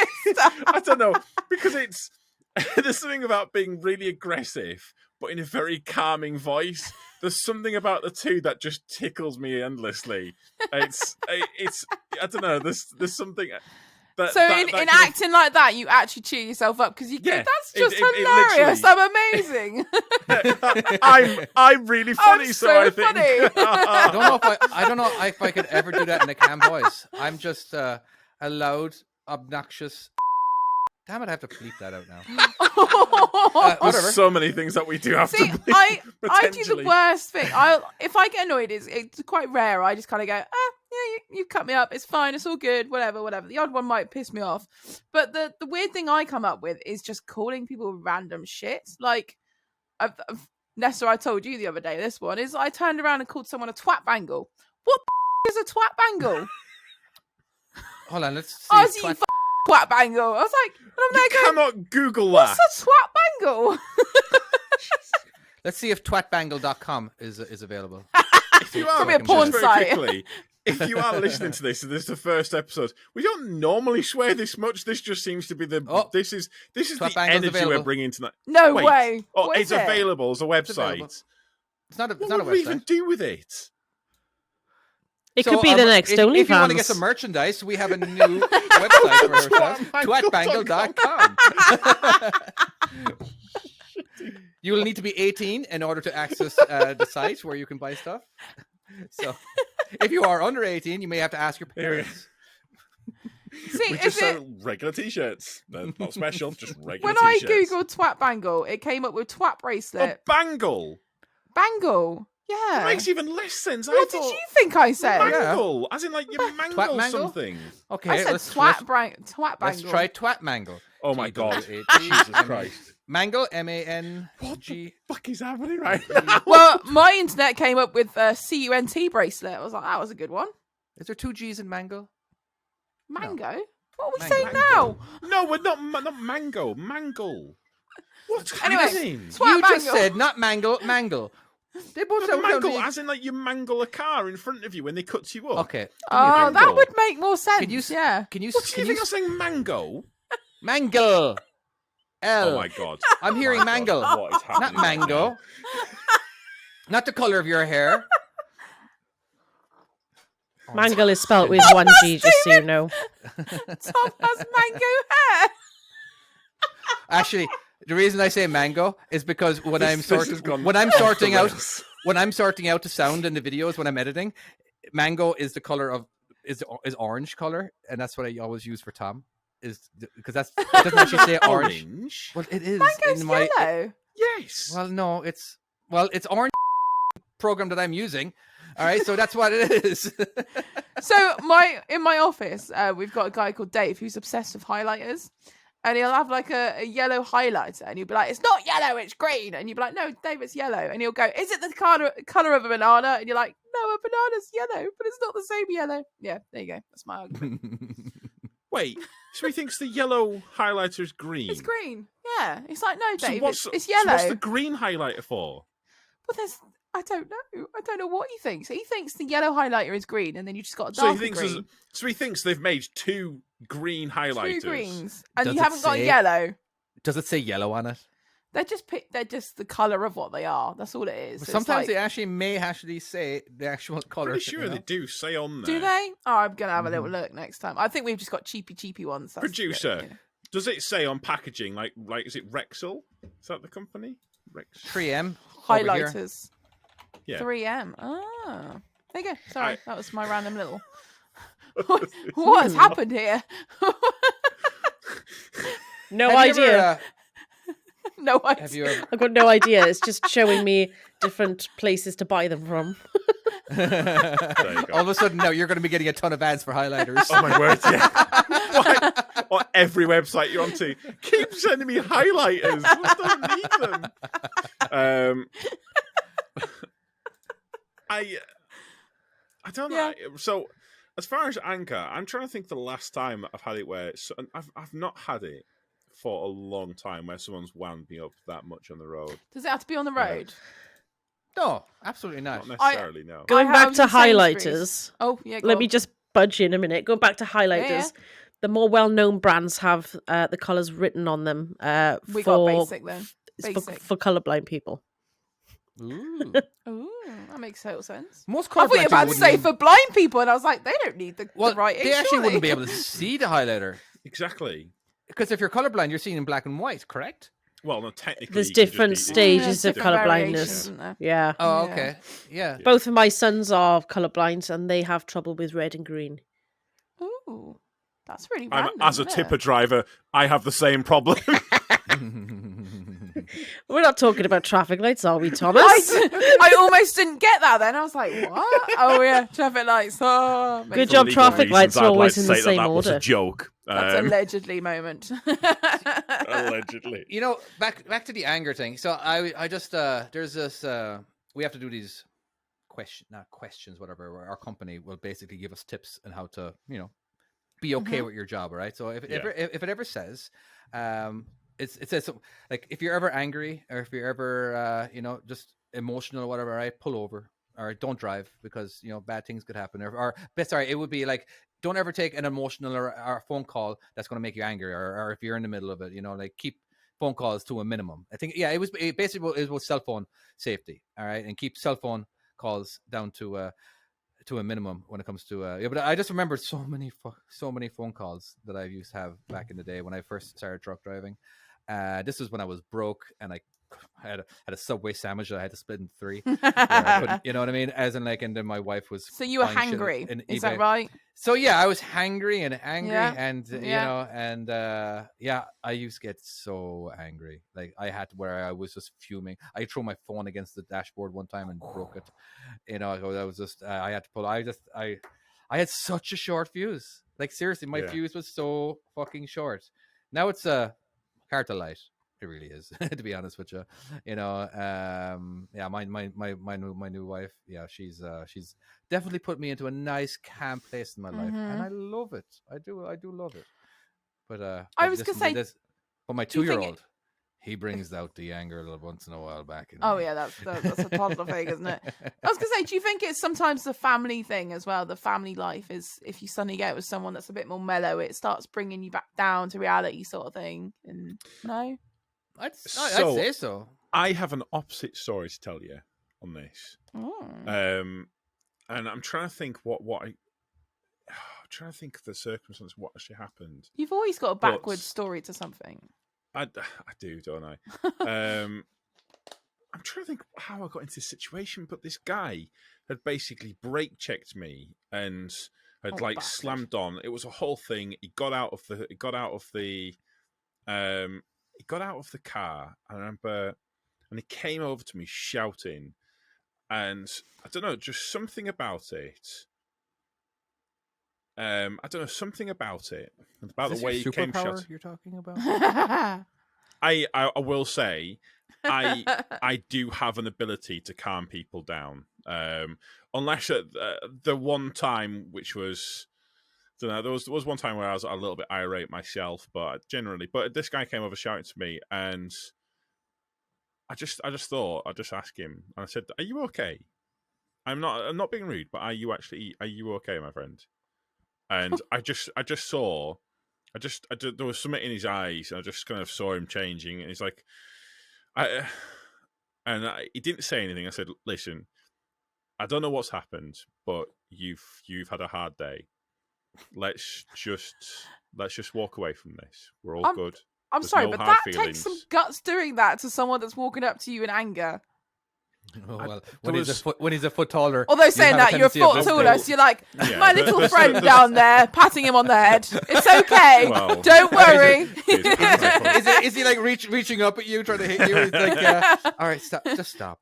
I don't know, because there's something about being really aggressive, but in a very calming voice. There's something about the two that just tickles me endlessly. It's I don't know. There's something. In acting like that, you actually cheer yourself up because that's just hilarious. I'm amazing. I'm really funny, I think. Funny. I don't know if I could ever do that in a calm voice. I'm just a loud, obnoxious. Damn it! I have to bleep that out now. There's so many things that we do have to bleep. I do the worst thing. If I get annoyed, it's quite rare. I just kind of go, you cut me up. It's fine. It's all good. Whatever. The odd one might piss me off. But the weird thing I come up with is just calling people random shit. Like, Nessa, I told you the other day, this one is I turned around and called someone a twat bangle. What the is a twat bangle? Hold on, let's see. Twat bangle. I was like, you cannot Google that. What's a twat bangle? Let's see if twatbangle.com is available. If you are, Probably a just porn very site. quickly, if you are listening to this and this is the first episode, we don't normally swear this much. This just seems to be the this is the Twat Bangle's energy available. we're bringing tonight. No Wait. way. Oh, What it's is it? available as a website. available. It's not a What website. would we even do with it? It could be the next OnlyFans. If you want to get some merchandise, we have a new website for ourselves. Twatbangle.com. You will need to be 18 in order to access the site where you can buy stuff. So, if you are under 18, you may have to ask your parents. See, We is just it sell regular t-shirts. They're not special, just regular when I t-shirts. googled twat bangle, it came up with twat Oh, bracelet. bangle. Bangle. Yeah. That makes even less sense. What I did thought you think I said? mangle, as in like you mangle Twat mangle? something. Okay, I said let's twat bangle. let's try twatmangle. Oh my god, T-W-A-T. Jesus Christ! Mangle, M-A-N-G. Fuck is happening right now? Well, my internet came up with a CUNT bracelet. I was like, that was a good one. Is there 2 G's in mangle? Mango? What are we Mango. saying now? No, we're not mango. Mangle. What's Anyway, happening? twat You just bangle. said not mangle, mangle. They both sound Mangle, as in like you mangle a car in front of you when they cut you up. Okay. Oh, that Mango. would make more sense. Can you yeah. Can you What do you can think you I'm saying? Mango? mangle? L. Oh my god! I'm hearing Oh my mangle. God, what is happening? Not mango. Not the color of your hair. Mangle is spelt with one G, just so you know. Tom has mango hair. Actually, the reason I say mango is because when I'm This has sorting gone when I'm off the sorting out rails. when I'm sorting out the sound in the videos when I'm editing, mango is the color of is orange color, and that's what I always use for Tom. Is because that's it doesn't actually say orange. Orange? Well, it is Mango's in my. yellow. Yes. Well, no, it's orange program that I'm using. All right, so that's what it is. So in my office, we've got a guy called Dave who's obsessed with highlighters, and he'll have like a yellow highlighter, and he'll be like, "It's not yellow, it's green," and you'll be like, "No, Dave, it's yellow," and he'll go, "Is it the color of a banana?" And you're like, "No, a banana's yellow, but it's not the same yellow." Yeah, there you go. That's my argument. Wait, so he thinks the yellow highlighter is green. It's green. Yeah, it's like no, So Dave, what's, it's so yellow. what's the green highlighter for? But I don't know. I don't know what he thinks. He thinks the yellow highlighter is green, and then you just got a So darker he thinks green. so he thinks they've made 2 green highlighters. 2 greens, and Does you it haven't got say- yellow. Does it say yellow on it? They're just the color of what they are. That's all it is. So it's Sometimes they like, actually may actually say the actual color. Pretty sure you know? they do say on there. do they? Oh, I'm gonna have a little look next time. I think we've just got cheapy ones. That's Producer. yeah. Does it say on packaging like is it Rexel? Is that the company? Rex. 3M over here. Highlighters. Yeah. 3M. Ah, there you go. Sorry, I- that was my random little. What has happened here? No Have you idea. ever, No idea. have you ever? I've got no idea. It's just showing me different places to buy them from. There you go. All of a sudden, now you're going to be getting a ton of ads for highlighters. Oh my word! Yeah. Why? On every website you're onto, keep sending me highlighters. I don't need them. I don't know. Yeah. So, as far as Anchor, I'm trying to think the last time I've had it where and I've not had it for a long time where someone's wound me up that much on the road. Does it have to be on the road? No, absolutely not. Not necessarily, no. Going I back have to in Sainsbury's. highlighters, Oh yeah. Go let on. me just budge in a minute. Going back to highlighters, Yeah. the more well-known brands have the colours written on them We for, got basic then. it's Basic. for colorblind people. Ooh. Ooh, that makes total sense. Most I thought you were colorblind about to people say wouldn't for blind people, and I was like, they don't need the well, writing. they actually surely. wouldn't be able to see the highlighter Exactly. because if you're colorblind, you're seeing in black and white, correct? Well, no, technically. There's you can just different be- stages There's of different colour variations, blindness. isn't there? Yeah. Oh, Yeah. okay, yeah. Both of my sons are colorblind and they have trouble with red and green. Ooh, that's really I'm, random. as a isn't it? tipper driver, I have the same problem. We're not talking about traffic lights, are we, Thomas? I almost didn't get that then. I was like, what? Oh, yeah, traffic lights. Oh, Good makes job, sense. traffic lights are I'd always like in to the say same that was a order. joke. That's allegedly moment. Allegedly. You know, back to the anger thing. So I just there's this we have to do these questions, whatever. Where our company will basically give us tips on how to, be okay with your job, all right? So if it ever says, it says like if you're ever angry or if you're ever just emotional or whatever, right, pull over or don't drive because bad things could happen. Sorry, it would be like don't ever take an emotional or phone call that's going to make you angry, or if you're in the middle of it, like keep phone calls to a minimum. I think it was cell phone safety, all right, and keep cell phone calls down to a minimum when it comes to but I just remembered so many phone calls that I used to have back in the day when I first started truck driving. This was when I was broke and I had a Subway sandwich that I had to split in three. Where I couldn't, you know what I mean? As in, like, and then my wife was. So you were buying shit hangry, in is eBay. that right? So yeah, I was hangry and angry, Yeah, and yeah. I used to get so angry. Like I had to where I was just fuming. I threw my phone against the dashboard one time and broke it. I was just I had to pull. I had such a short fuse. Like seriously, my Yeah. fuse was so fucking short. Now it's a hard to light. It really is, to be honest with you. My new wife, yeah, she's definitely put me into a nice calm place in my life, and I love it. I do love it. But I was gonna say, but my do you think 2-year-old, he brings out the anger a little once in a while back in Oh me. yeah, that's a positive thing, isn't it? I was gonna say, do you think it's sometimes the family thing as well? The family life is if you suddenly get with someone that's a bit more mellow, it starts bringing you back down to reality, sort of thing. And no, I'd say so. I have an opposite story to tell you on this. And I'm trying to think I'm trying to think of the circumstance, what actually happened. You've always got a backwards story to something. I do, don't I? I'm trying to think how I got into this situation, but this guy had basically brake checked me and had slammed on. It was a whole thing. He got out of the car. I remember, and he came over to me shouting, and I don't know, just something about it. I don't know, something about it, about the way he came shouting. You're talking about? I will say, I do have an ability to calm people down. Unless the one time, which was, I don't know, there was one time where I was a little bit irate myself, but this guy came over shouting to me, and I just thought I'd just ask him, and I said, "Are you okay? I'm not being rude, but are you okay, my friend?" And there was something in his eyes, and I just kind of saw him changing, and he's like, he didn't say anything. I said, "Listen, I don't know what's happened, but you've had a hard day. Let's just walk away from this. We're all good." I'm There's sorry, no but hard that feelings. takes some guts doing that to someone that's walking up to you in anger. Oh, well, when he's a foot taller. Although saying that, you're a foot taller, so you're like, my little friend down there, patting him on the head. It's okay. Well, don't worry. Is he like reaching up at you, trying to hit you? He's like, all right, stop. Just stop.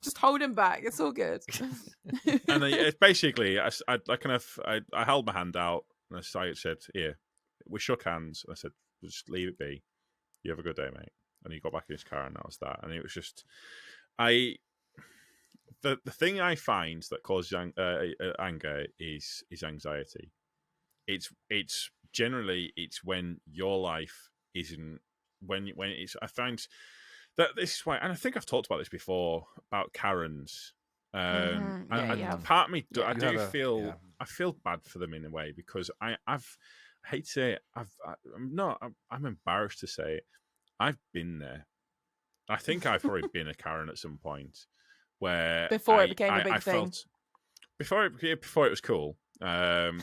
Just hold him back. It's all good. And it's basically, I held my hand out, and I said, "Here." We shook hands, and I said, "Just leave it be. You have a good day, mate." And he got back in his car, and that was that. And it was just, the thing I find that causes anger is anxiety. It's generally when your life isn't when it's. I find that this is why, and I think I've talked about this before about Karens. Yeah, you have. Part of me, I I feel bad for them in a way, because I hate to say it, I'm embarrassed to say it. I've been there. I think I've probably been a Karen at some point where Before it became a big thing. Before it was cool. But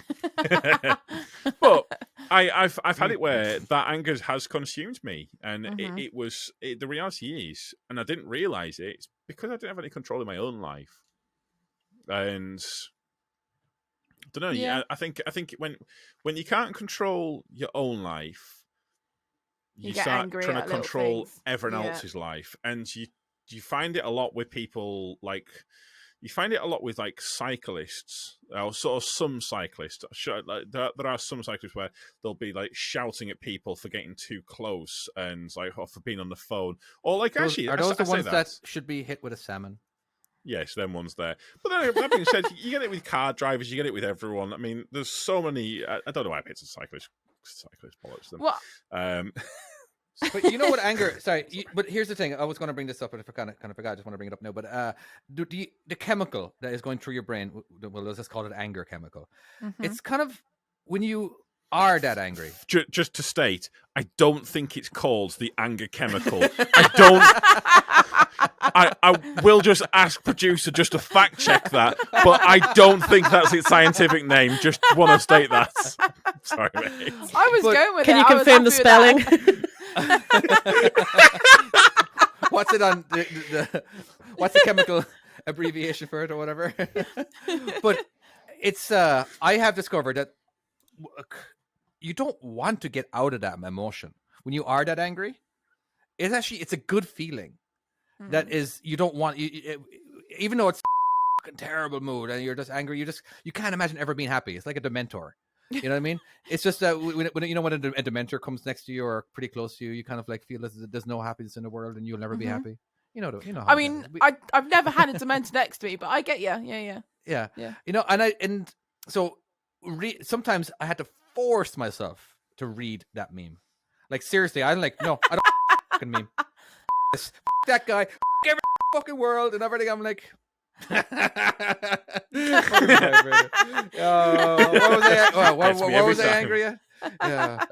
I've had it where that anger has consumed me, and the reality is, and I didn't realize it, it's because I didn't have any control in my own life, and I don't know. Yeah. I think when you can't control your own life, you get start angry trying to at little control things. everyone Yeah. else's life, and you find it a lot with people like. You find it a lot with like cyclists, or sort of some cyclists. There are some cyclists where they'll be like shouting at people for getting too close, and like for being on the phone, or like are actually, those the ones that that should be hit with a salmon? Yes, them ones there. But then, that being said, you get it with car drivers, you get it with everyone. I mean, there's so many. I don't know why I picked a cyclist cyclists bollocks them. What? But you know what anger? Sorry, but here's the thing. I was going to bring this up, but if I kind of forgot, I just want to bring it up now. But the chemical that is going through your brain, well, let's just call it anger chemical. Mm-hmm. It's kind of when you are that angry. Just to state, I don't think it's called the anger chemical. I don't. I will just ask producer just to fact check that, but I don't think that's its scientific name. Just want to state that. Sorry, mate. I was But going with Can it. you I was confirm the happy with spelling? that. What's it on? What's the chemical abbreviation for it or whatever? But it's. I have discovered that you don't want to get out of that emotion when you are that angry. It's a good feeling. That is, you don't want, even though it's a terrible mood and you're just angry, you can't imagine ever being happy. It's like a dementor. You know what I mean? It's just that when a dementor comes next to you or pretty close to you, you kind of like feel there's no happiness in the world and you'll never be happy. You know. How I it mean, is. I've never had a dementor next to me, but I get you. Yeah. Yeah. You know, and so sometimes I had to force myself to read that meme. Like seriously, I'm like, no, I don't fucking meme. This, that guy, every fucking world and everything. I'm like, what was I? What was I angry at? Yeah.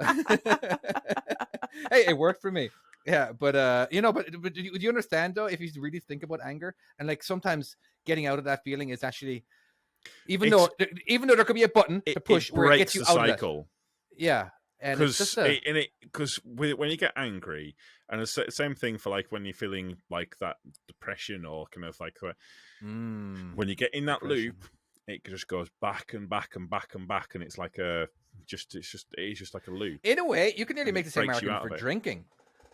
Hey, it worked for me. Yeah, but but do you understand though? If you really think about anger and like sometimes getting out of that feeling is actually, even though there could be a button to push where it gets you out of that. Yeah. And because when you get angry, and it's the same thing for like when you're feeling like that depression or kind of like when you get in that loop, it just goes back and back and back and back, and it's like it's just like a loop. In a way, you can nearly make the same argument for drinking.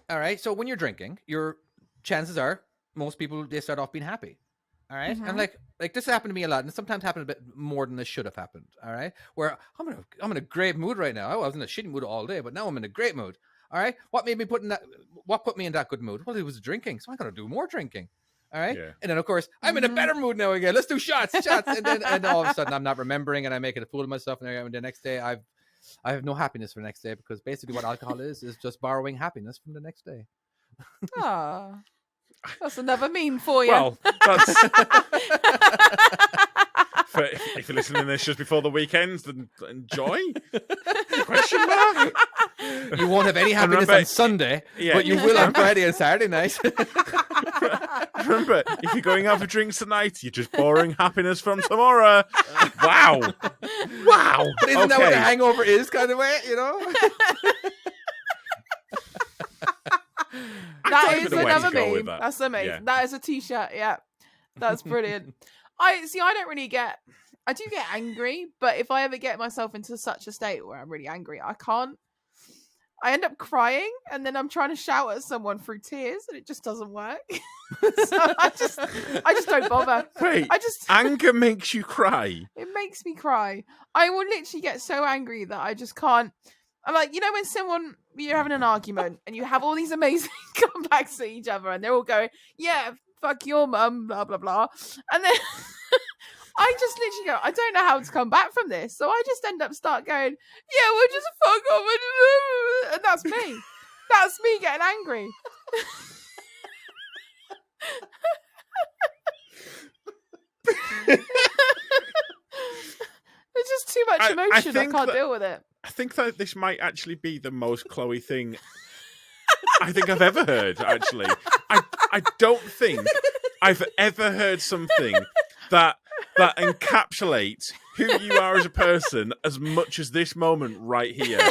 All right, so when you're drinking, your chances are most people they start off being happy. All right, and like this happened to me a lot, and sometimes happened a bit more than this should have happened. All right, where I'm in a great mood right now. I was in a shitty mood all day, but now I'm in a great mood. All right, what put me in that good mood? Well, it was drinking, so I got to do more drinking. All right, and then of course I'm in a better mood now again. Let's do shots, and then all of a sudden I'm not remembering, and I make it a fool of myself, and the next day I have no happiness for the next day because basically what alcohol is just borrowing happiness from the next day. Ah. That's another meme for you. Well, that's if you're listening to this just before the weekend, then enjoy. Question mark. You won't have any happiness on Sunday, but you will on Friday and Saturday night. Remember, if you're going out for drinks tonight, you're just borrowing happiness from tomorrow. Wow. But isn't that what the hangover is, kind of way? You know. That is another meme. That's amazing. Yeah. That is a t-shirt. Yeah, that's brilliant. I do get angry, but if I ever get myself into such a state where I'm really angry, I end up crying, and then I'm trying to shout at someone through tears, and it just doesn't work. So I just don't bother. Wait, anger makes you cry. It makes me cry. I will literally get so angry that I just can't. I'm like, when you're having an argument and you have all these amazing comebacks at each other and they're all going, yeah, fuck your mum, blah, blah, blah. And then I just literally go, I don't know how to come back from this. So I just end up start going, yeah, we'll just fuck off. And that's me. That's me getting angry. There's just too much emotion. I can't deal with it. I think that this might actually be the most Chloe thing I think I've ever heard, actually. I don't think I've ever heard something that encapsulates who you are as a person as much as this moment right here.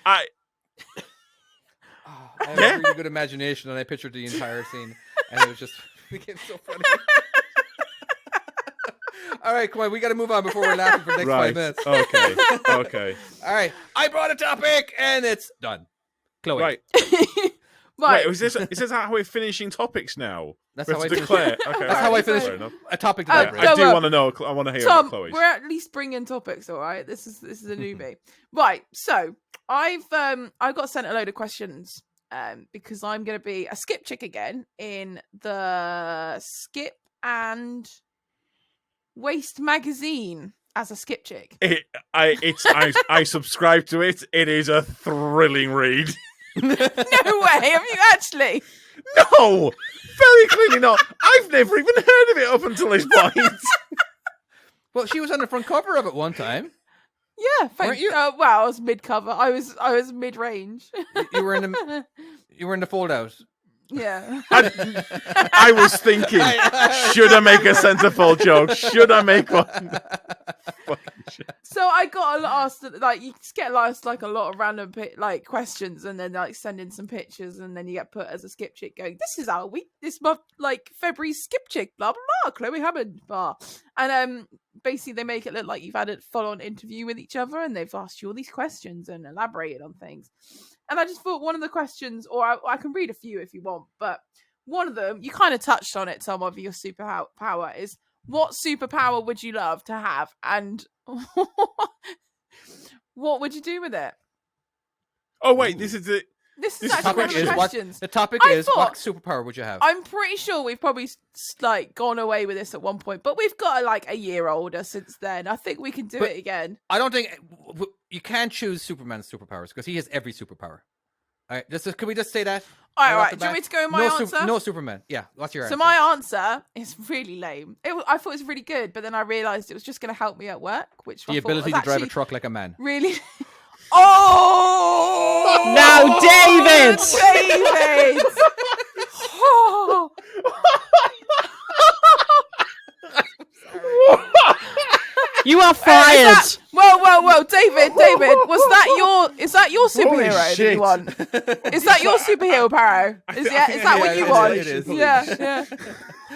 I have a really good imagination, and I pictured the entire scene, and it was just became so funny. All right, come on, we got to move on before we're laughing for the next 5 minutes. Okay. All right, I brought a topic, and it's done. Chloe. Right. Right. Wait, is this how we're finishing topics now? That's how I declare. Okay, that's how I finish a topic. That I do want to know. I want to hear Tom, about Chloe's. We're at least bringing topics, all right? This is a newbie, right? So I got sent a load of questions because I'm going to be a skip chick again in the Skip and Waste magazine. as a skip chick. I subscribe to it. It is a thrilling read. No way, have you actually? No, very clearly not. I've never even heard of it up until this point. Well, she was on the front cover of it one time. Yeah, Weren't you? well, I was mid cover. I was mid range. You were in the fold out. Yeah. I was thinking, should I make a centerfold joke? Should I make one? Fucking shit. So I got asked, like, you just get asked like a lot of random like questions, and then like send in some pictures, and then you get put as a skip chick going, this is our week, this month, like February skip chick, blah blah blah, Chloe Hammond, blah. And basically they make it look like you've had a full on interview with each other, and they've asked you all these questions and elaborated on things. And I just thought one of the questions, or I can read a few if you want, but one of them, you kind of touched on it, Tom, of your superpower is, what superpower would you love to have, and what would you do with it? Oh wait, this is it. This is This actually one of topic the is questions. The topic I is, what thought- superpower would you have? I'm pretty sure we've probably like gone away with this at one point, but we've got like a year older since then. I think we can do But- it again. I don't think you can't choose Superman's superpowers because he has every superpower. All right, can we just say that? All right off right, the do you want bat? me to go with my answer? No Superman. Yeah, what's your So answer? my answer is really lame. I thought it was really good, but then I realised it was just going to help me at work, which I the thought ability was to drive a actually truck like a man. really. Oh Now, David! David! Oh. You are Is fired. that- Whoa, David, is that your superhero that shit. you want? Is that your superhero power? Is that what you yeah, want? it is. Yeah.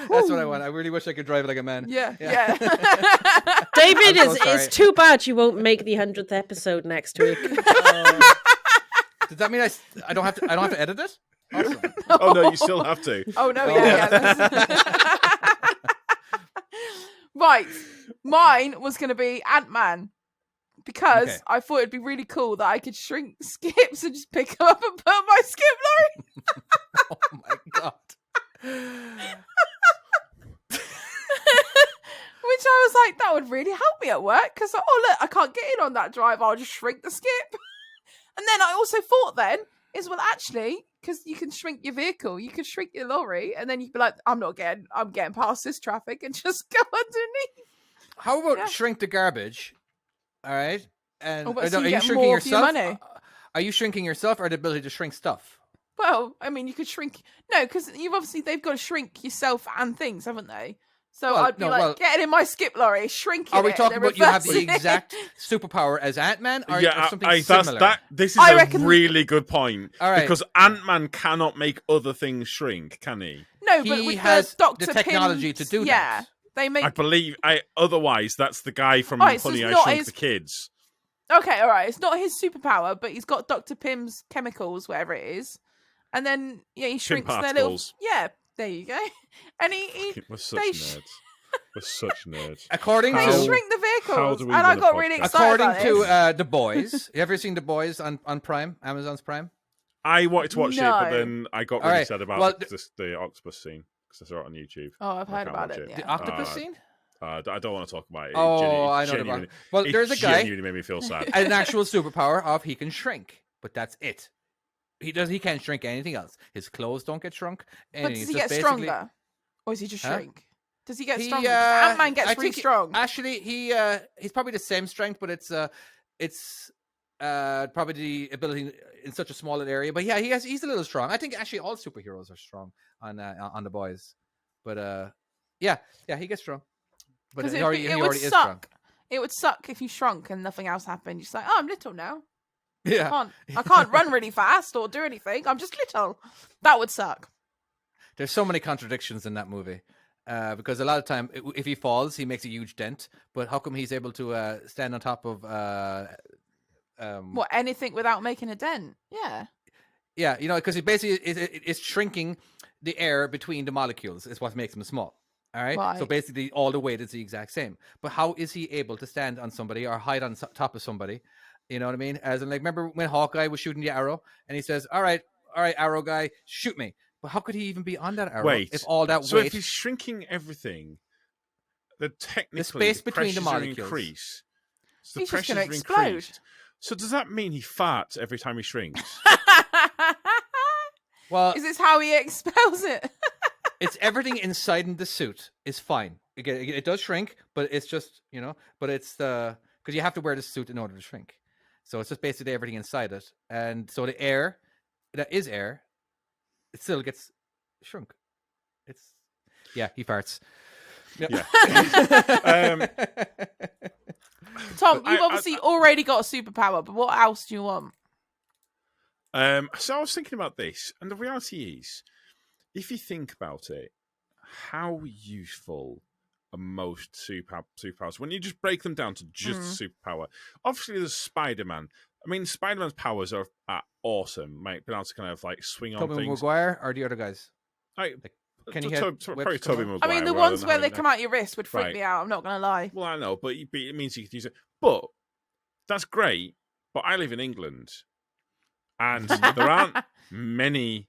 That's what I want. I really wish I could drive like a man. Yeah. David, I'm so sorry. it's too bad you won't make the 100th episode next week. Does that mean I don't have to edit it? Awesome. Oh no, you still have to. Oh no, yeah. Right, mine was going to be Ant-Man, because Okay. I thought it'd be really cool that I could shrink skips and just pick them up and put on my skip lorry. Oh my god. Which I was like, that would really help me at work, because oh look, I can't get in on that drive, I'll just shrink the skip. And then I also thought then is, well, actually, because you can shrink your vehicle, you can shrink your lorry, and then you'd be like, I'm getting past this traffic and just go underneath. How about Yeah. shrink the garbage? All right. And Oh, but so are you you get shrinking more for your yourself? money. Are you shrinking yourself or the ability to shrink stuff? Well, I mean, you could shrink. No, because they've got to shrink yourself and things, haven't they? So Well, I'd be no, like, well- getting in my skip lorry, shrinking Are we it, talking and then about you have the reversing it. exact superpower as Ant-Man or Yeah, something that's similar? This is I a reckon- really good point. All right. Because Ant-Man cannot make other things shrink, can he? No, but He with has the Dr. the technology Pym's, to do yeah, that. they make. I believe. Otherwise, that's the guy from Alright, so Honey, it's I not Shrunk his- the Kids. Okay, all right. It's not his superpower, but he's got Dr. Pym's chemicals, whatever it is, and then he shrinks their little. particles. Yeah, there you go. And he We're such they nerds. We're such nerds. According How- they to shrink the how vehicles, do and we I run a got really podcast? excited according about to this. The Boys, you ever seen The Boys on Prime, Amazon's Prime? I wanted to watch it, but No. then I got All really right, sad about well, the octopus scene because I saw it on YouTube. Oh, I've I heard can't about watch it. it. Yeah. The octopus Uh, scene? I don't want to talk about it. Oh, I know about it. Well, there's a guy Genuinely made me feel sad. an actual superpower of he can shrink, but that's it. He can't shrink anything else. His clothes don't get shrunk. But anything. does It's he just get basically- stronger, or does he just Huh? shrink? Does he get He, stronger? Ant-Man gets I really think strong. Actually, he's probably the same strength, but it's probably the ability in such a small area. But yeah, he's a little strong. I think actually all superheroes are strong on The Boys. But yeah, he gets strong. But Because he it already would is strong. suck. It would suck if you shrunk and nothing else happened. You're just like, oh, I'm little now. Yeah, I can't run really fast or do anything. I'm just little. That would suck. there's so many contradictions in that movie. Because a lot of time, if he falls, he makes a huge dent. But how come he's able to stand on top of? What, anything without making a dent? Yeah. Yeah, because it basically it's shrinking the air between the molecules is what makes them small. All right. So Right. basically, all the weight is the exact same. But how is he able to stand on somebody or hide on top of somebody? You know what I mean? As in, like, remember when Hawkeye was shooting the arrow and he says, "All right, arrow guy, shoot me." But how could he even be on that arrow Wait, if all that so weight? if he's shrinking everything, technically space between the pressures are molecules. increased. So the He's just pressures gonna are explode. increased. So does that mean he farts every time he shrinks? Well, Is this how he expels it? it's everything inside in the suit is fine. It does shrink, but it's just, but it's because you have to wear the suit in order to shrink. So it's just basically everything inside it. And so the air, that is air, it still gets shrunk. He farts. Yep. Yeah. Tom, But you've I- obviously already got a superpower, but what else do you want? So I was thinking about this, and the reality is, if you think about it, how useful are most superpowers when you just break them down to just superpower? Obviously, there's Spider-Man. I mean, Spider-Man's powers are awesome. Being able to kind of like swing on Tobey things. Maguire or the other guys? Can he have probably webs come Tobey out? Maguire. I mean, the rather ones than where they having come out your wrist would freak Right. me out. I'm not going to lie. Well, I know, but it means you could use it. But that's great. But I live in England, and there aren't many.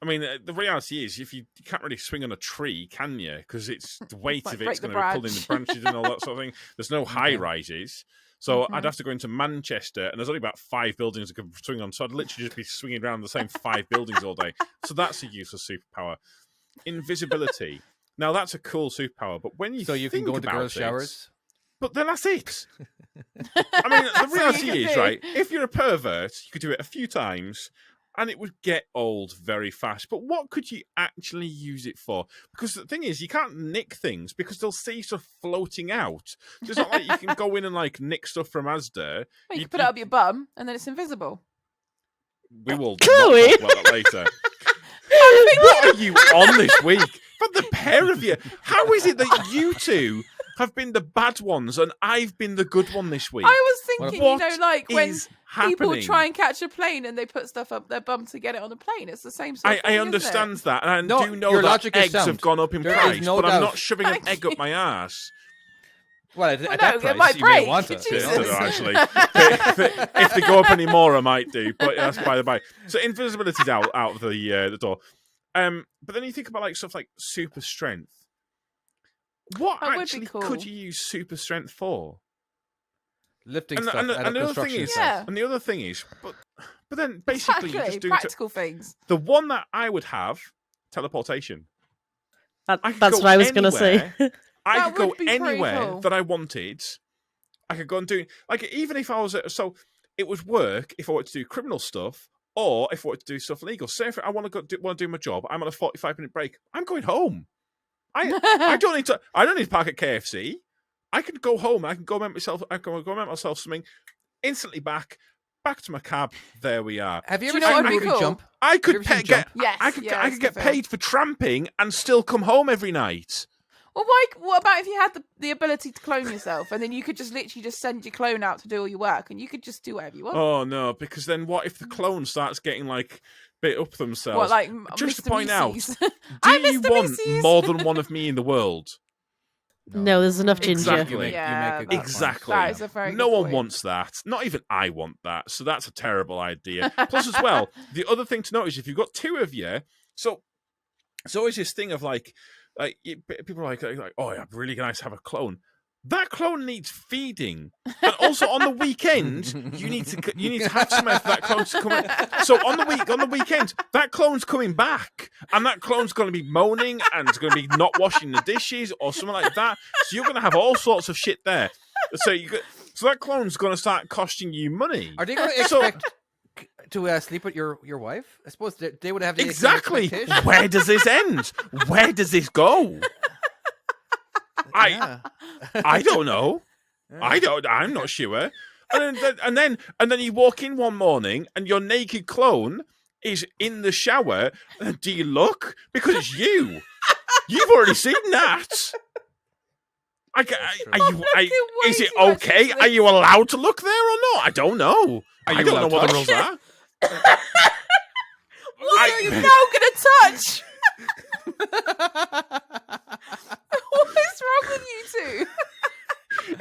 I mean, the reality is, you can't really swing on a tree, can you? Because it's the weight Might of it's break the going to be pulling the branches and all that sort of thing. There's no high rises. So I'd have to go into Manchester, and there's only about 5 buildings I could swing on. So I'd literally just be swinging around the same 5 buildings all day. So that's a useless superpower. Invisibility. Now, that's a cool superpower, but when you So you can think go into about girls' it, showers? but then that's it. I mean, the That's all you reality can is, do. right, if you're a pervert, you could do it a few times, and it would get old very fast. But what could you actually use it for? Because the thing is, you can't nick things because they'll see stuff floating out. So it's not like you can go in and like nick stuff from Asda. Well, you can put it up your bum, and then it's invisible. We will Chloe! not talk about that later. What are you on this week? But the pair of you, how is it that you two have been the bad ones and I've been the good one this week? I was thinking, What like when is people happening? try and catch a plane and they put stuff up their bum to get it on a plane. It's the same sort of thing, I isn't understand it? that, and I No, do know your that logic is eggs have sound. gone up in There is price, no but I'm doubt. not shoving an Thank egg up my ass. Well, at Well, that no, price, it might you may break. want it. Jesus. I don't know, actually. If they go up any more, I might do, but that's by the by. So invisibility's out of the door. But then you think about like stuff like super strength. What That would be actually cool. could you use super strength for? Lifting And, stuff and, out and of the other thing construction is, sites. Yeah. and the other thing is, but then basically you're Exactly, just doing practical things. the one that I would have teleportation. I could That's go what I was going to say. anywhere. I That could go would be pretty anywhere cool. that I wanted. I could go and do like even if I was so it would work if I wanted to do criminal stuff or if I wanted to do stuff legal. Say if I want to do my job, I'm on a 45-minute break. I'm going home. I don't need to park at KFC. I can go home. I can go make myself something. Instantly back to my cab. There we are. Have you Do ever you know seen what the would be movie cool? Jump? I You could ever seen get. Jump? Yes, I could yeah, it's get good film. paid for tramping and still come home every night. Well, what about if you had the ability to clone yourself, and then you could just literally just send your clone out to do all your work, and you could just do whatever you want? Oh no! Because then what if the clone starts getting like bit up themselves? What, like Just Mr. to point Mises? out, do I'm you Mr. want Mises. more than one of me in the world? No, there's enough ginger. Exactly. You make a Yeah, good that's- Exactly. That is a very No good one point. wants that. Not even I want that. So that's a terrible idea. Plus, as well, the other thing to note is if you've got 2 of you, so it's always this thing of like people are like, oh, yeah, really nice to have a clone. That clone needs feeding, and also on the weekend you need to have somewhere for that clone to come in. So on the weekend, that clone's coming back, and that clone's going to be moaning and it's going to be not washing the dishes or something like that. So you're going to have all sorts of shit there. So that clone's going to start costing you money. Are they going to So- expect to sleep with your wife? I suppose they would have the Exactly. expectation. Where does this end? Where does this go? Yeah. I don't know. I'm not sure. And then you walk in one morning and your naked clone is in the shower. Do you look? Because it's you. You've already seen that. Are you? Is it way too much okay? into Are you allowed to look there or not? I don't know. Are I you don't know allowed what the touch? rules are. What are you now gonna touch? What is wrong with you two?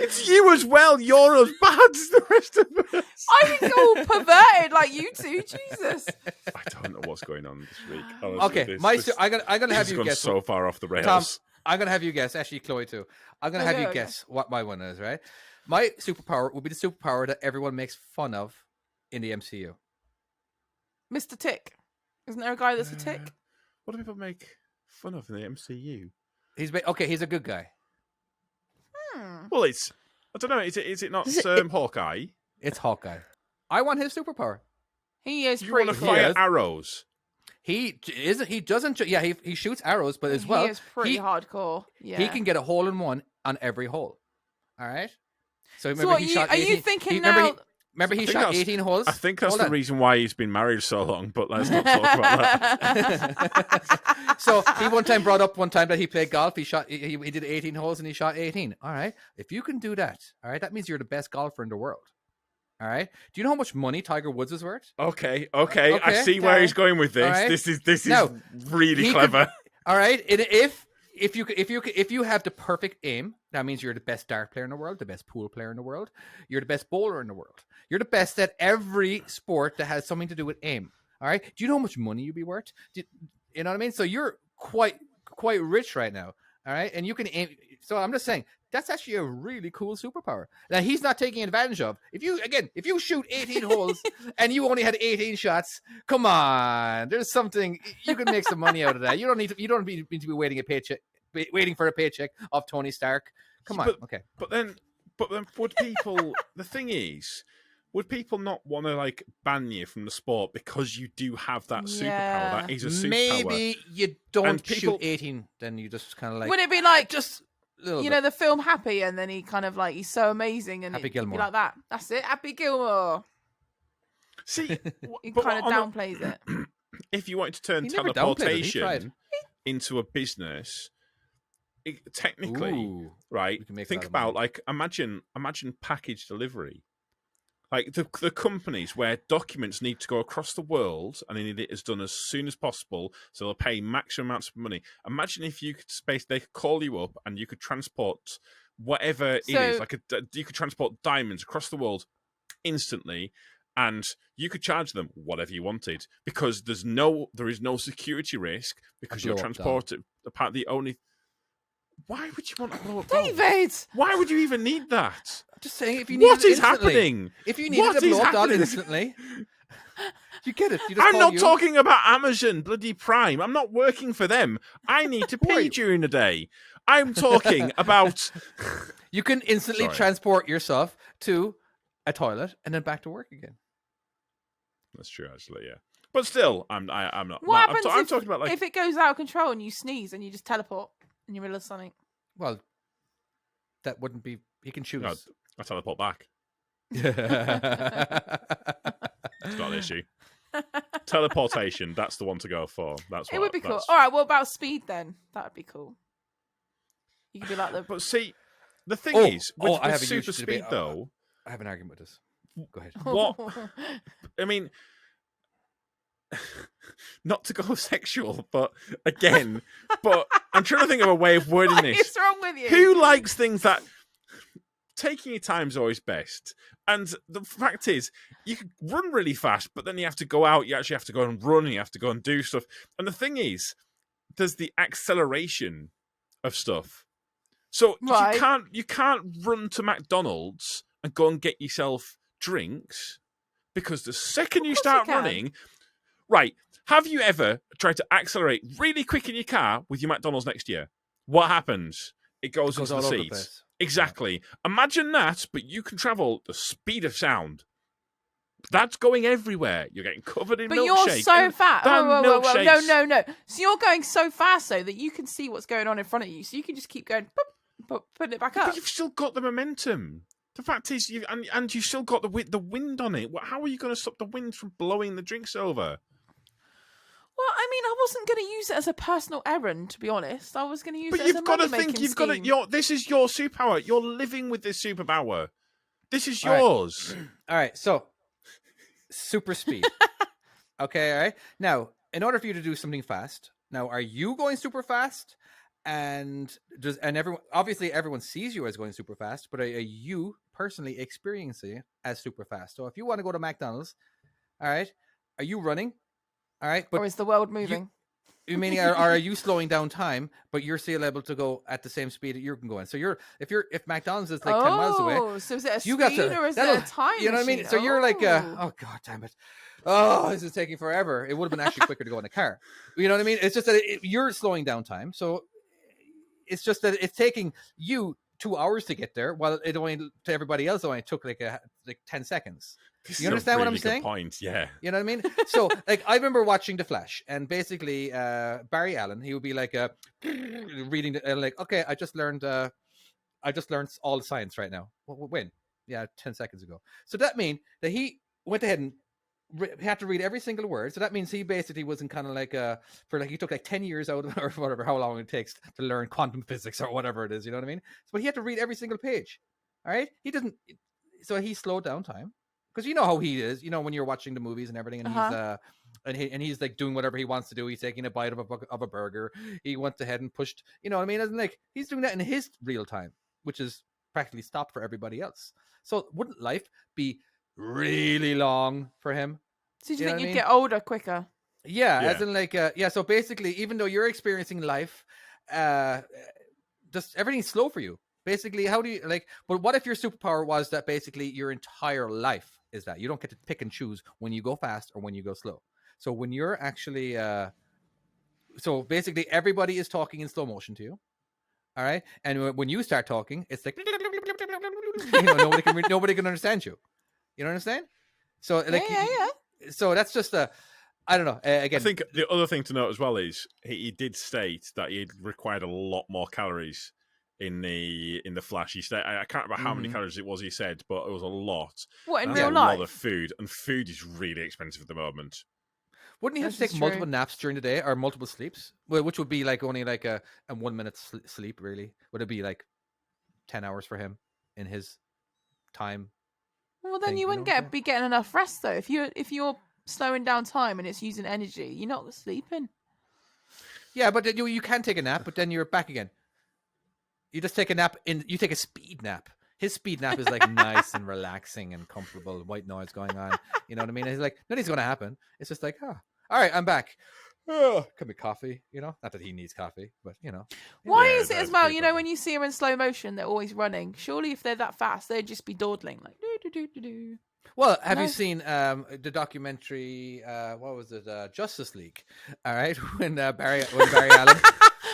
It's you as well. You're as bad as the rest of us. I didn't go all perverted like you two. Jesus. I don't know what's going on this week. Honestly, Okay, I'm gonna this have has you gone guess. so far off the rails. Tom, I'm gonna have you guess. Actually, Chloe too. I'm gonna have you guess what my one is. Right. My superpower would be the superpower that everyone makes fun of in the MCU. Mr. Tick. Isn't there a guy that's a tick? What do people make fun of in the MCU? He's a good guy. Well, I don't know. Is it not Hawkeye? It's Hawkeye. I want his superpower. He is You pretty want to cool. fire arrows? He isn't. He doesn't. Yeah, he shoots arrows, but as well, He is pretty hardcore. Yeah. he can get a hole in one on every hole. All right. So remember, what, he shot 18. Are you thinking now? Remember, he shot 18 holes. I think that's the reason why he's been married so long. But let's not talk about that. So he one time brought up that he played golf. He did 18 holes and he shot 18. All right. If you can do that, all right, that means you're the best golfer in the world. All right. Do you know how much money Tiger Woods is worth? Okay. I see where he's going with this. Right. This is really clever. All right. And if you have the perfect aim, that means you're the best dart player in the world, the best pool player in the world, you're the best bowler in the world. You're the best at every sport that has something to do with aim. All right. Do you know how much money you'd be worth? You know what I mean? So you're quite rich right now. All right. And you can aim. So I'm just saying that's actually a really cool superpower that he's not taking advantage of. If you shoot 18 holes and you only had 18 shots, come on, there's something you can make some money out of that. You don't need to be waiting for a paycheck of Tony Stark. Come on. Okay. But then would people, the thing is, would people not want to like ban you from the sport because you do have that superpower? That is a superpower. Maybe you don't shoot 18, then you just kind of like. Would it be like just the film Happy, and then he kind of like he's so amazing, and Happy it'd Gilmore. be like that. That's it, Happy Gilmore. See, He kind of downplays it. If you wanted to turn He never downplayed it, he tried. teleportation into a business, technically, Ooh, right? we can make a Think lot of about money. like imagine package delivery. Like the companies where documents need to go across the world and they need it as done as soon as possible, so they'll pay maximum amounts of money. Imagine if you they could call you up and you could transport whatever it is. Like you could transport diamonds across the world instantly, and you could charge them whatever you wanted because there is no security risk because you're transported. Apart the only. Why would you want to blow up David? Why would you even need that? I'm just saying, if you What needed it is instantly, happening? If you needed to blow up doll instantly, you get it. You just I'm call not you. talking about Amazon bloody Prime. I'm not working for them. I need to pay during the day. I'm talking about. You can instantly Sorry. transport yourself to a toilet and then back to work again. That's true, actually. Yeah, but still, I'm not. What I'm happens talking about like if it goes out of control and you sneeze and you just teleport in the middle of something? Well, that wouldn't be. He can choose. No, I teleport back. Yeah. It's not an issue. Teleportation. That's the one to go for. It would be cool. All right, what about speed then? That would be cool. You could be like the. But see, the thing is, with I have a huge super speed debate. though. I have an argument with this. Go ahead. What? I mean, not to go sexual, but again, I'm trying to think of a way of wording What this. is wrong with you? Who likes things that taking your time is always best? And the fact is, you can run really fast, but then you have to go out. You actually have to go and run. And you have to go and do stuff. And the thing is, there's the acceleration of stuff. So Right. you can't run to McDonald's and go and get yourself drinks because the second you course start you can. running, right? Have you ever tried to accelerate really quick in your car with your McDonald's next to you? What happens? It goes into all the over the seats. place. Exactly. Imagine that, but you can travel the speed of sound. That's going everywhere. You're getting covered in But milkshake. you're so and fast. damn Whoa. milkshakes. No. So you're going so fast though that you can see what's going on in front of you. So you can just keep going, boop, putting it back up. But you've still got the momentum. The fact is, and you've still got the wind on it. How are you going to stop the wind from blowing the drinks over? Well, I mean, I wasn't going to use it as a personal errand, to be honest. I was going to use But it as a you've got to money-making think. You've got scheme. to. This is your superpower. You're living with this superpower. This is All right. yours. All right, so super speed. Okay, all right. Now, in order for you to do something fast, now are you going super fast? And everyone sees you as going super fast, but are you personally experiencing it as super fast? So if you want to go to McDonald's, all right, are you running? All right, but Or is the world moving? You mean, are you slowing down time, but you're still able to go at the same speed that you can go in? So if McDonald's is like 10 miles away, So is it a you got speed to or is it that'll- a time you know what I mean? machine? So you're like, Oh. oh god damn it, oh, this is taking forever. It would have been actually quicker to go in a car. You know what I mean? It's just that you're slowing down time, so it's just that it's taking you 2 hours to get there, while it only to everybody else only took like 10 seconds. This You is a understand what I'm really good saying? Point, yeah. You know what I mean? So, like, I remember watching The Flash, and basically, Barry Allen, he would be like, reading, like, okay, I just learned all the science right now. When? Yeah, 10 seconds ago. So that means that he went ahead and had to read every single word. So that means he basically wasn't kind of like he took like 10 years out of, or whatever, how long it takes to learn quantum physics or whatever it is. You know what I mean? So he had to read every single page. All right, so he slowed down time. Because you know how he is, when you're watching the movies and everything, and he's like doing whatever he wants to do. He's taking a bite of a burger. He went ahead and pushed, you know what I mean? And like he's doing that in his real time, which is practically stopped for everybody else. So wouldn't life be really long for him? So do you know think what I you'd mean? get older quicker? Yeah, Yeah. as in like so basically, even though you're experiencing life, just everything's slow for you. Basically, how do you but what if your superpower was that basically your entire life is that you don't get to pick and choose when you go fast or when you go slow? So when you're actually so basically everybody is talking in slow motion to you. All right, and when you start talking, it's like nobody can understand you. You know what I'm saying? So like Yeah. so that's just I don't know. Again, I think the other thing to note as well is he did state that he required a lot more calories in the Flash. He said, I can't remember how many calories it was he said, but it was a lot. What, in That's real a life? lot of food, and food is really expensive at the moment. wouldn't he have to This take is multiple true. naps during the day or multiple sleeps? Well, which would be like only like a 1 minute sleep, really? Would it be like 10 hours for him in his time? Well, then thing, you you wouldn't know what I'm saying? be getting enough rest though. If you're slowing down time and it's using energy, you're not sleeping. Yeah, but you can take a nap, but then you're back again. You just take a nap you take a speed nap. His speed nap is like nice and relaxing and comfortable, white noise going on. You know what I mean? And he's like, nothing's going to happen. It's just like, all right, I'm back. Could be coffee, Not that he needs coffee, but Why Yeah, is it as that's well? pretty proper. When you see them in slow motion, they're always running. Surely, if they're that fast, they'd just be dawdling like do do do do. Well, have No. you seen the documentary? What was it? Justice League. All right, when Barry Allen.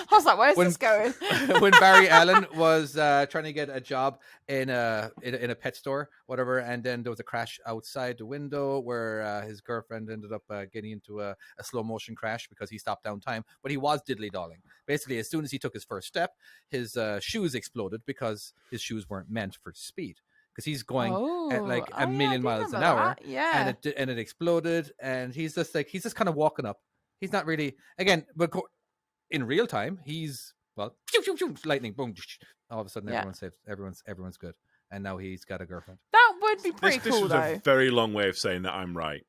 I was like, where's When- this going? when Barry Allen was trying to get a job in a pet store, whatever, and then there was a crash outside the window where his girlfriend ended up getting into a slow motion crash because he stopped down time, but he was diddly dalling. Basically, as soon as he took his first step, his shoes exploded because his shoes weren't meant for speed. Because he's going at like a million miles an hour, Yeah. and it exploded, and he's just kind of walking up. He's not really but in real time, he's pew, pew, pew, lightning, boom. All of a sudden, Yeah. everyone's safe. Everyone's good, and now he's got a girlfriend. That would be pretty This cool was though. a very long way of saying that I'm right.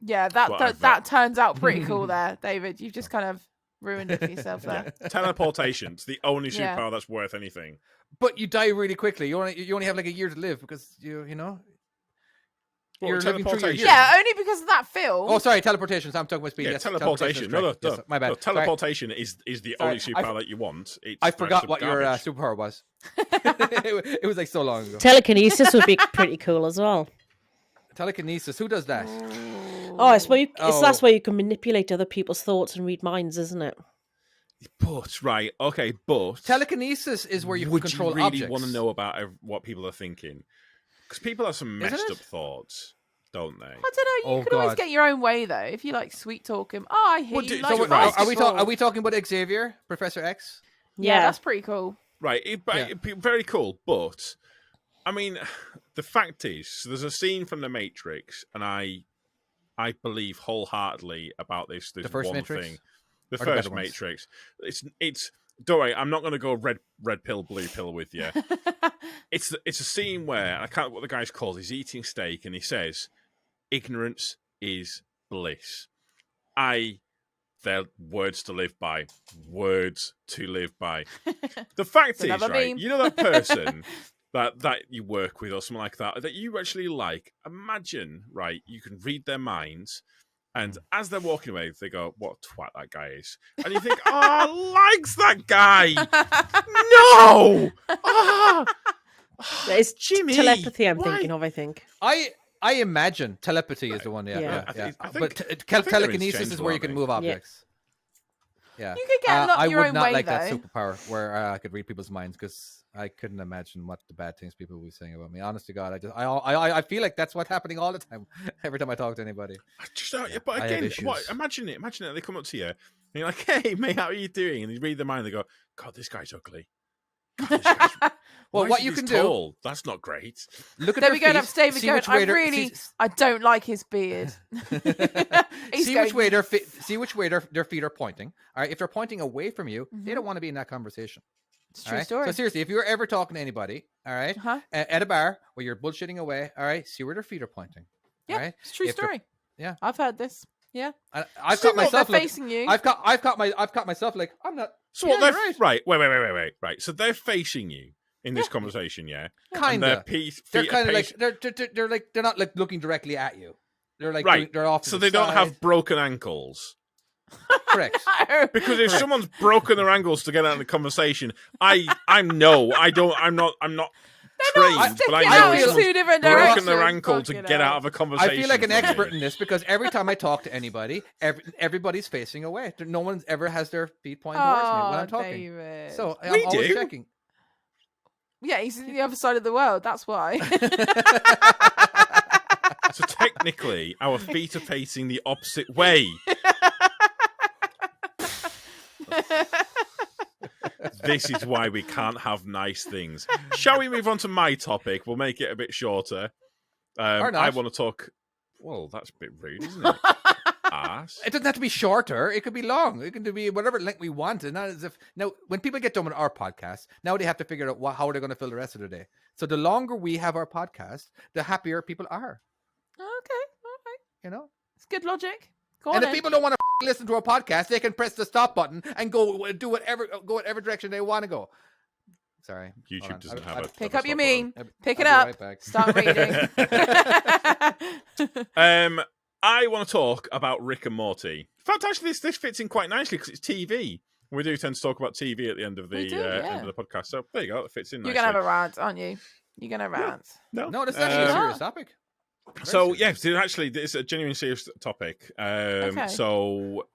Yeah, what I've- that turns out pretty cool there, David. You've just kind of ruined it for yourself there. Teleportation. It's the only Yeah. superpower that's worth anything. But you die really quickly. You only have like a year to live because you know. What, You're living through your teleportation? years. Yeah, only because of that film. Oh, sorry, teleportation. So I'm talking about speed. Yeah, Yes, teleportation. is No, correct. Yes, my bad. No, Sorry. teleportation is the Sorry, only superpower that you want. It's I the forgot rest of what your garbage. superpower was. It was like so long ago. Telekinesis would be pretty cool as well. Telekinesis. Who does that? Oh, it's where that's Oh. where you can manipulate other people's thoughts and read minds, isn't it? But right, okay, but Telekinesis is where you can would control you really objects. want to know about what people are thinking? Because people have some Isn't messed it? up thoughts, don't they? I don't know. You Oh, could always God. get your own way though. If you like sweet talk him. Oh, I hear Well, you do- like so So right. are we talking about Xavier, Professor X? Yeah, that's pretty cool. Right, it'd be very cool, but I mean, the fact is, so there's a scene from The Matrix, and I believe wholeheartedly about this The first one Matrix? thing. The Or the better first ones? Matrix. It's don't worry, I'm not going to go red pill, blue pill with you. It's a scene where I can't remember what the guy's called. He's eating steak, and he says, "Ignorance is bliss." They're words to live by. Words to live by. The fact is, another right, meme. you know that person that you work with or something like that you actually like. Imagine, right, you can read their minds And as they're walking away, they go, "What a twat that guy is!" And you think, "Oh, likes that guy." No. It's Jimmy, telepathy. I'm why? thinking of. I think. I imagine telepathy is the one. Yeah. Yeah. I think But they're telekinesis is where you can interchangeable, move objects. Yeah. You could get a lot I your would own not way, like though. that superpower where I could read people's minds because I couldn't imagine what the bad things people would be saying about me. Honest to God, I feel like that's what's happening all the time. Every time I talk to anybody. But I have again, what, issues. imagine it. Imagine it. They come up to you and you're like, "Hey, mate, how are you doing?" And you read their mind. They go, "God, this guy's ugly. God, this guy's Well, why what is you he can this do? tall? That's not great." Look at There their we go. feet, That's David see going. which way I don't like his beard. He's see going, which way their feet are pointing. All right, if they're pointing away from you, they don't want to be in that conversation. It's All true right? story. So seriously, if you're ever talking to anybody, all right, Uh-huh. at a bar where you're bullshitting away, all right, see where their feet are pointing. Yeah, all right? it's a true If they're- story. Yeah. I've heard this. Yeah. I've See got what myself They're like, facing you. I've got myself like I'm not. So Yeah, what? They're you're right. Wait. Right. So they're facing you in this conversation, yeah. And their Kinda. feet They're are kind of facing- like they're not like looking directly at you. They're like right. they're off. To So the they don't side. have broken ankles. Correct. Because if someone's broken their ankles to get out of the conversation, I'm not trained, but I sticking know out if in someone's two different broken their directions. ankle to Fucking get hell. out of a conversation. I feel like an from expert me. in this because every time I talk to anybody, everybody's facing away. No one ever has their feet pointing towards me when I'm talking. David. So We I'm always do. checking. Yeah, he's on the other side of the world. That's why. So technically, our feet are facing the opposite way. This is why we can't have nice things. Shall we move on to my topic? We'll make it a bit shorter. Or not. I want to talk. Well, that's a bit rude, isn't it? Ass. It doesn't have to be shorter. It could be long. It can be whatever length we want. And not as if now, when people get done with our podcast, now they have to figure out how they're going to fill the rest of the day. So the longer we have our podcast, the happier people are. Okay, all right. You know. It's good logic. Go on And if then. people don't want to listen to our podcast, they can press the stop button and go whatever direction they want to go. Sorry, hold YouTube on. doesn't have a. Pick have up a your stop meme. Pick it I'll up. be right back. Start reading. button. I want to talk about Rick and Morty. In fact, actually, this fits in quite nicely because it's TV. We do tend to talk about TV at the end of the We do, yeah. end of the podcast. So there you go. It fits in You're nicely. gonna have a rant, aren't you? You're gonna rant. No, No, this is actually a Um, serious topic. Very So serious. yeah, actually, it's a genuine serious topic. Okay. So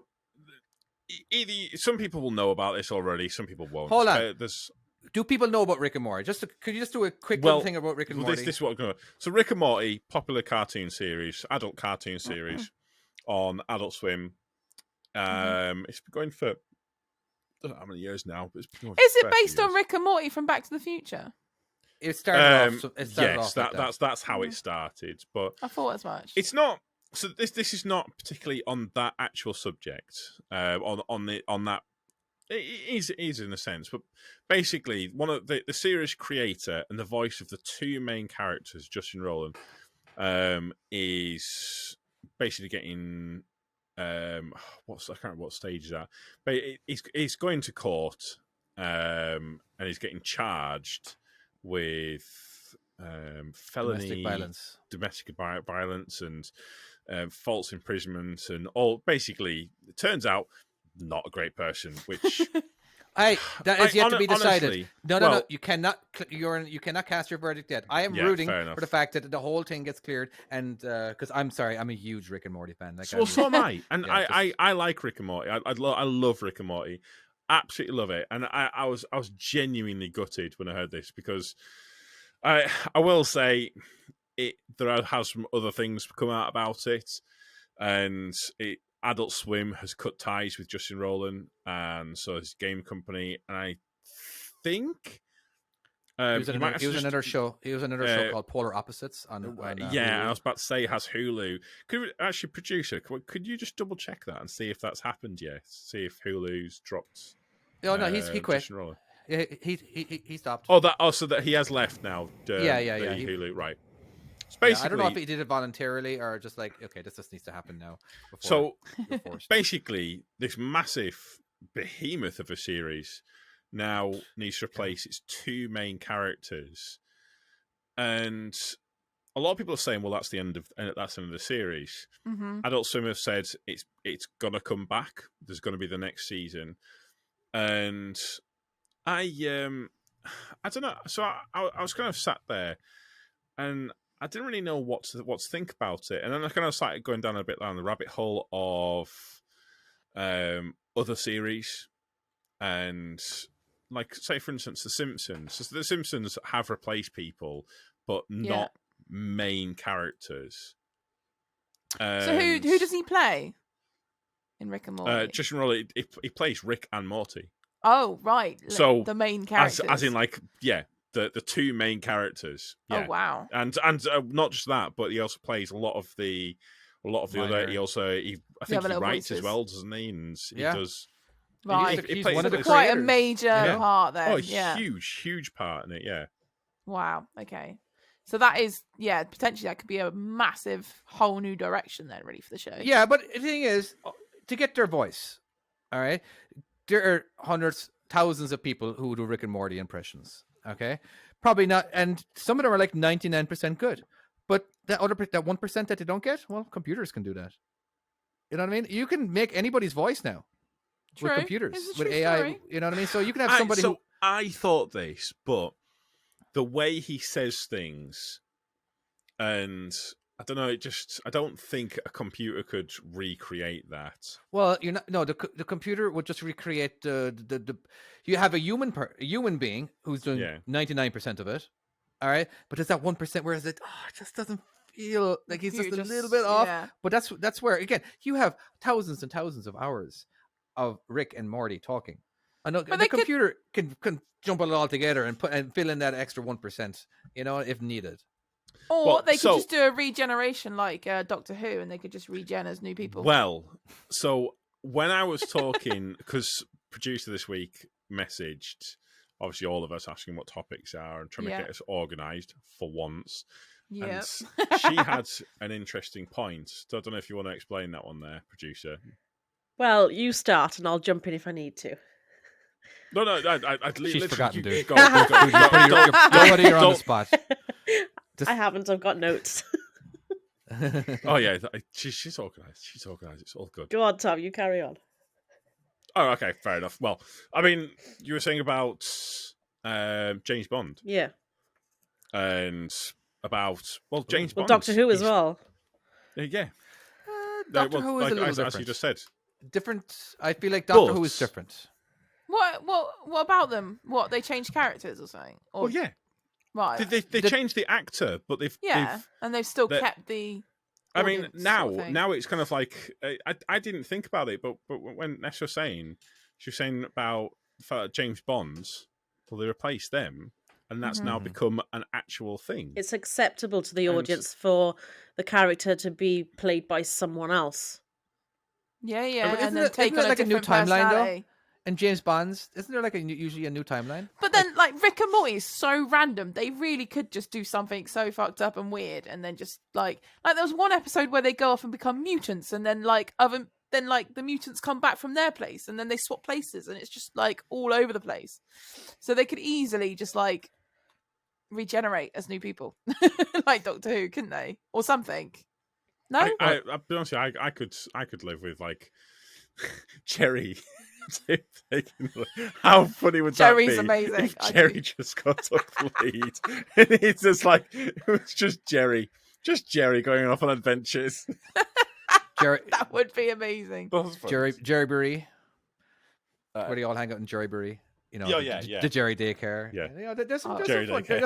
either some people will know about this already, some people won't. Hold on. There's Do people know about Rick and Morty? Could you just do a quick little thing about Rick and Morty? This is what I'm going to. So Rick and Morty, popular cartoon series, adult cartoon series on Adult Swim. It's been going for I don't know how many years now. But it's been going for Is a it fair few based on years. Rick and Morty from Back to the Future? It started off. It started Yes, off like that's how it started. But I thought as much. it's not. So this is not particularly on that actual subject. On that. It is in a sense, but basically, one of the series creator and the voice of the two main characters, Justin Rowland, is basically getting I can't remember what stage is that, but he's going to court, and he's getting charged with felony domestic violence and false imprisonment and all. Basically, it turns out not a great person, which that is yet to be decided. Honestly, No. You cannot. You cannot cast your verdict yet. I am rooting fair enough. for the fact that the whole thing gets cleared, and because I'm sorry, I'm a huge Rick and Morty fan. Like, so am I, and Yeah, I like Rick and Morty. I love Rick and Morty, absolutely love it. And I was genuinely gutted when I heard this because I will say there has some other things come out about it, and Adult Swim has cut ties with Justin Rowland, and so his game company. And I think he was in another show. He was in another show called Polar Opposites on yeah, I was about to say it has Hulu. Actually, producer, could you just double check that and see if that's happened yet? See if Hulu's dropped. Oh no, he quit. Justin Rowland. Yeah, he stopped. So that he has left now. Yeah. Hulu, right. So Yeah, basically, I don't know if he did it voluntarily or just like, okay, this just needs to happen now. So we're forced. basically, this massive behemoth of a series now needs to replace its two main characters, and a lot of people are saying, well, that's the end of the series. Mm-hmm. Adult Swim have said it's gonna come back. There's gonna be the next season, and I don't know. So I was kind of sat there, and I didn't really know what to think about it, and then I kind of started going down a bit down the rabbit hole of other series, and like say for instance, The Simpsons. So The Simpsons have replaced people, but not main characters. So who does he play in Rick and Morty? Just really, he plays Rick and Morty. Oh, right. So the main characters, as in like the two main characters. Yeah. Oh wow. And not just that, but he also plays a lot of the other. He also I think he writes voices as well, doesn't he? And he does. Right. He He's plays one of the Quite a creators. major part then. Oh, yeah. huge part in it. Yeah. Wow. Okay. So that is, potentially that could be a massive whole new direction then, really, for the show. Yeah, but the thing is, to get their voice, all right, there are hundreds, thousands of people who do Rick and Morty impressions. Okay, probably not, and some of them are like 99% good. But that 1% that they don't get, well, computers can do that. You know what I mean? You can make anybody's voice now with computers, It's a with true AI. story. You know what I mean? So you can have somebody who. I thought this, but the way he says things, and I don't know, I don't think a computer could recreate that. Well, you're not. No, the computer would just recreate the. You have a human being who's doing 99% of it. All right, but there's that 1% where it just doesn't feel like he's just a little bit off. Yeah. But that's where again you have thousands and thousands of hours of Rick and Morty talking. I know the computer can jump it all together and fill in that extra 1%. You know, if needed. Or they could just do a regeneration like Doctor Who, and they could just regen as new people. Well, so when I was talking, because producer this week messaged, obviously all of us asking what topics are and trying to get us organised for once. Yeah. And she had an interesting point. So I don't know if you want to explain that one there, producer. Well, you start, and I'll jump in if I need to. No, I'd She's forgotten, dude. Go. You're on the spot. I haven't. I've got notes. Oh yeah, she's organised. She's organised. It's all good. Go on, Tom. You carry on. Oh, okay, fair enough. Well, I mean, you were saying about James Bond. Yeah. And about James Bond. Doctor Who as well. Yeah. Doctor Who is a little different. As you just said. Different. I feel like Doctor Who is different. What about them? What, they changed characters or something? Or, Well, yeah. Right. They changed the actor, but they've and they've still kept the. I mean, sort of now it's kind of like I didn't think about it, but when Ness was saying, she was saying about James Bond's, well, they replaced them, and that's now become an actual thing. It's acceptable to the audience for the character to be played by someone else. Yeah, and then take on like a new different timeline personality. though. And James Bond's, isn't there like usually a new timeline? But then, like Rick and Morty is so random. They really could just do something so fucked up and weird, and then just like there was one episode where they go off and become mutants, and then the mutants come back from their place, and then they swap places, and it's just like all over the place. So they could easily just like regenerate as new people, like Doctor Who, couldn't they, or something? No, I'll be honest with you, I could live with like Jerry. How funny would Jerry's that be? amazing. If Jerry just got up the lead, and it's just like it's just Jerry going off on adventures. Jerry, that would be amazing. Jerry Bury, where they all hang out in Jerry Bury. You know, the Jerry daycare. Yeah, you know, there's some Jerry fun. daycare.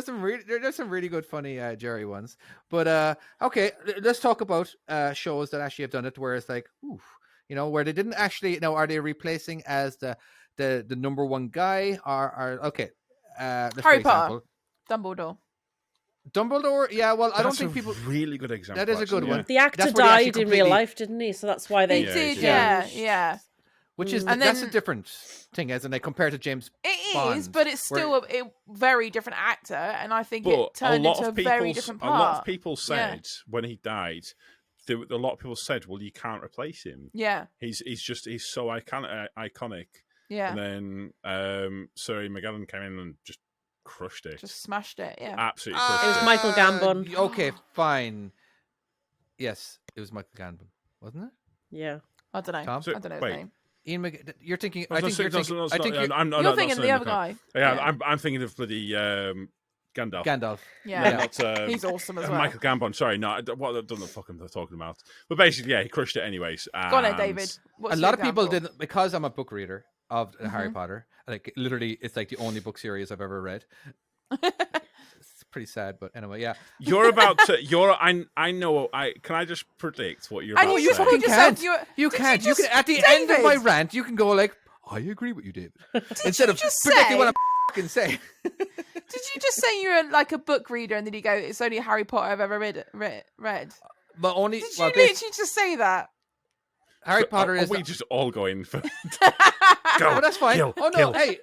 There's some really good funny Jerry ones. But okay, let's talk about shows that actually have done it, where it's like, oof. You know, where they didn't actually, you know, are they replacing as the number one guy or okay? Harry Potter, Dumbledore. Yeah, well, I don't think people. Really good example. That is a good one. The actor died in real life, didn't he? So that's why they did. Yeah. Which is and that's then, a different thing, as in like compared to James. It Bond, is, but it's still a very different actor, and I think it turned into a very different part. A lot of people said when he died. A lot of people said, "Well, you can't replace him. Yeah, he's so iconic." Yeah, and then Sir Ian McGowan came in and just crushed it. Just smashed it. Yeah. Absolutely crushed It was it. Michael Gambon. Okay, fine. Yes, it was Michael Gambon, wasn't it? Yeah. I don't know. Tom? I don't know his Wait. name. Ian you're thinking. No, I think you're thinking. I think you're You're thinking of the other guy. Yeah, Yeah. I'm thinking of bloody Gandalf. Gandalf. Yeah. Not, He's awesome as well. Michael Gambon. Sorry, no, what I don't know what I'm talking about. But basically, yeah, he crushed it anyways. Go on then, and- David. What's A your lot of people example? didn't, because I'm a book reader of Harry Potter. Like literally, it's like the only book series I've ever read. It's pretty sad, but anyway, yeah. You're about to. I know. Can I just predict what you're And about you to say? told yourself You Did can't. you You can just- at the end of my David! rant, you can go like, I agree with you, David. Instead of just predicting say- what I'm fucking saying. Did you just say you're like a book reader and then you go, it's only Harry Potter I've ever read? But only Did you well, literally just say that? Harry Potter Are is. we just all going for? Oh, that's fine. Kill, Oh no, kill. hey,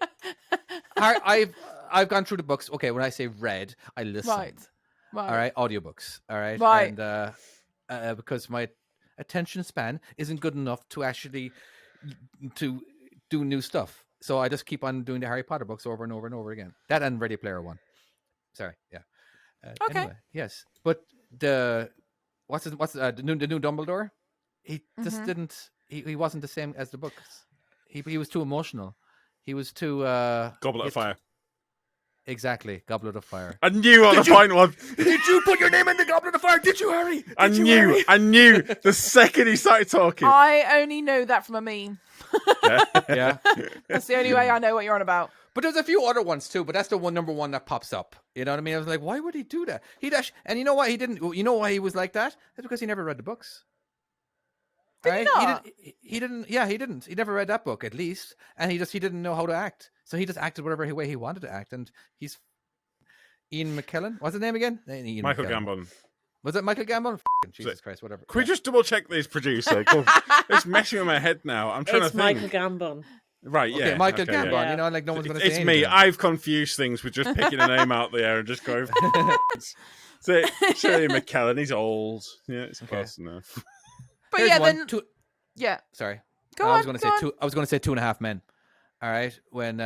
I've gone through the books. Okay, when I say read, I listen. Right. All right, audiobooks. All right, Right. and because my attention span isn't good enough to actually to do new stuff, so I just keep on doing the Harry Potter books over and over and over again. That and Ready Player One. Sorry, yeah. Okay. Anyway, yes, but what's the new Dumbledore? He just didn't. He wasn't the same as the books. He was too emotional. He was too Goblet of Fire. Exactly, Goblet of Fire. I knew what the point was. Did you put your name in the Goblet of Fire? Did you, Harry? I knew the second he started talking. I only know that from a meme. Yeah, That's the only way I know what you're on about. but there's a few other ones too. But that's the number one that pops up. You know what I mean? I was like, why would he do that? And you know what? He didn't. You know why he was like that? That's because he never read the books. Did he not? He didn't. Yeah, he didn't. He never read that book, at least, and he didn't know how to act. So he just acted whatever way he wanted to act, and he's Ian McKellen. What's his name again? Ian Michael McKellen. Gambon. Was it Michael Gambon? Fucking Jesus Christ, whatever. Can we just double check this producer? It's messing with my head now. I'm trying It's to think. Michael Gambon. Right, yeah. Okay, Michael okay, Gambon. yeah. Yeah. You know, like no one's going to It's say me. anything. I've confused things with just picking a name out there and just going. So, Shirley McKellen, he's old. Yeah, it's close enough. But Here's yeah, one, then two. yeah. Sorry, Go I on. was going to go say on. two. I was going to say 2.5 Men. All right, when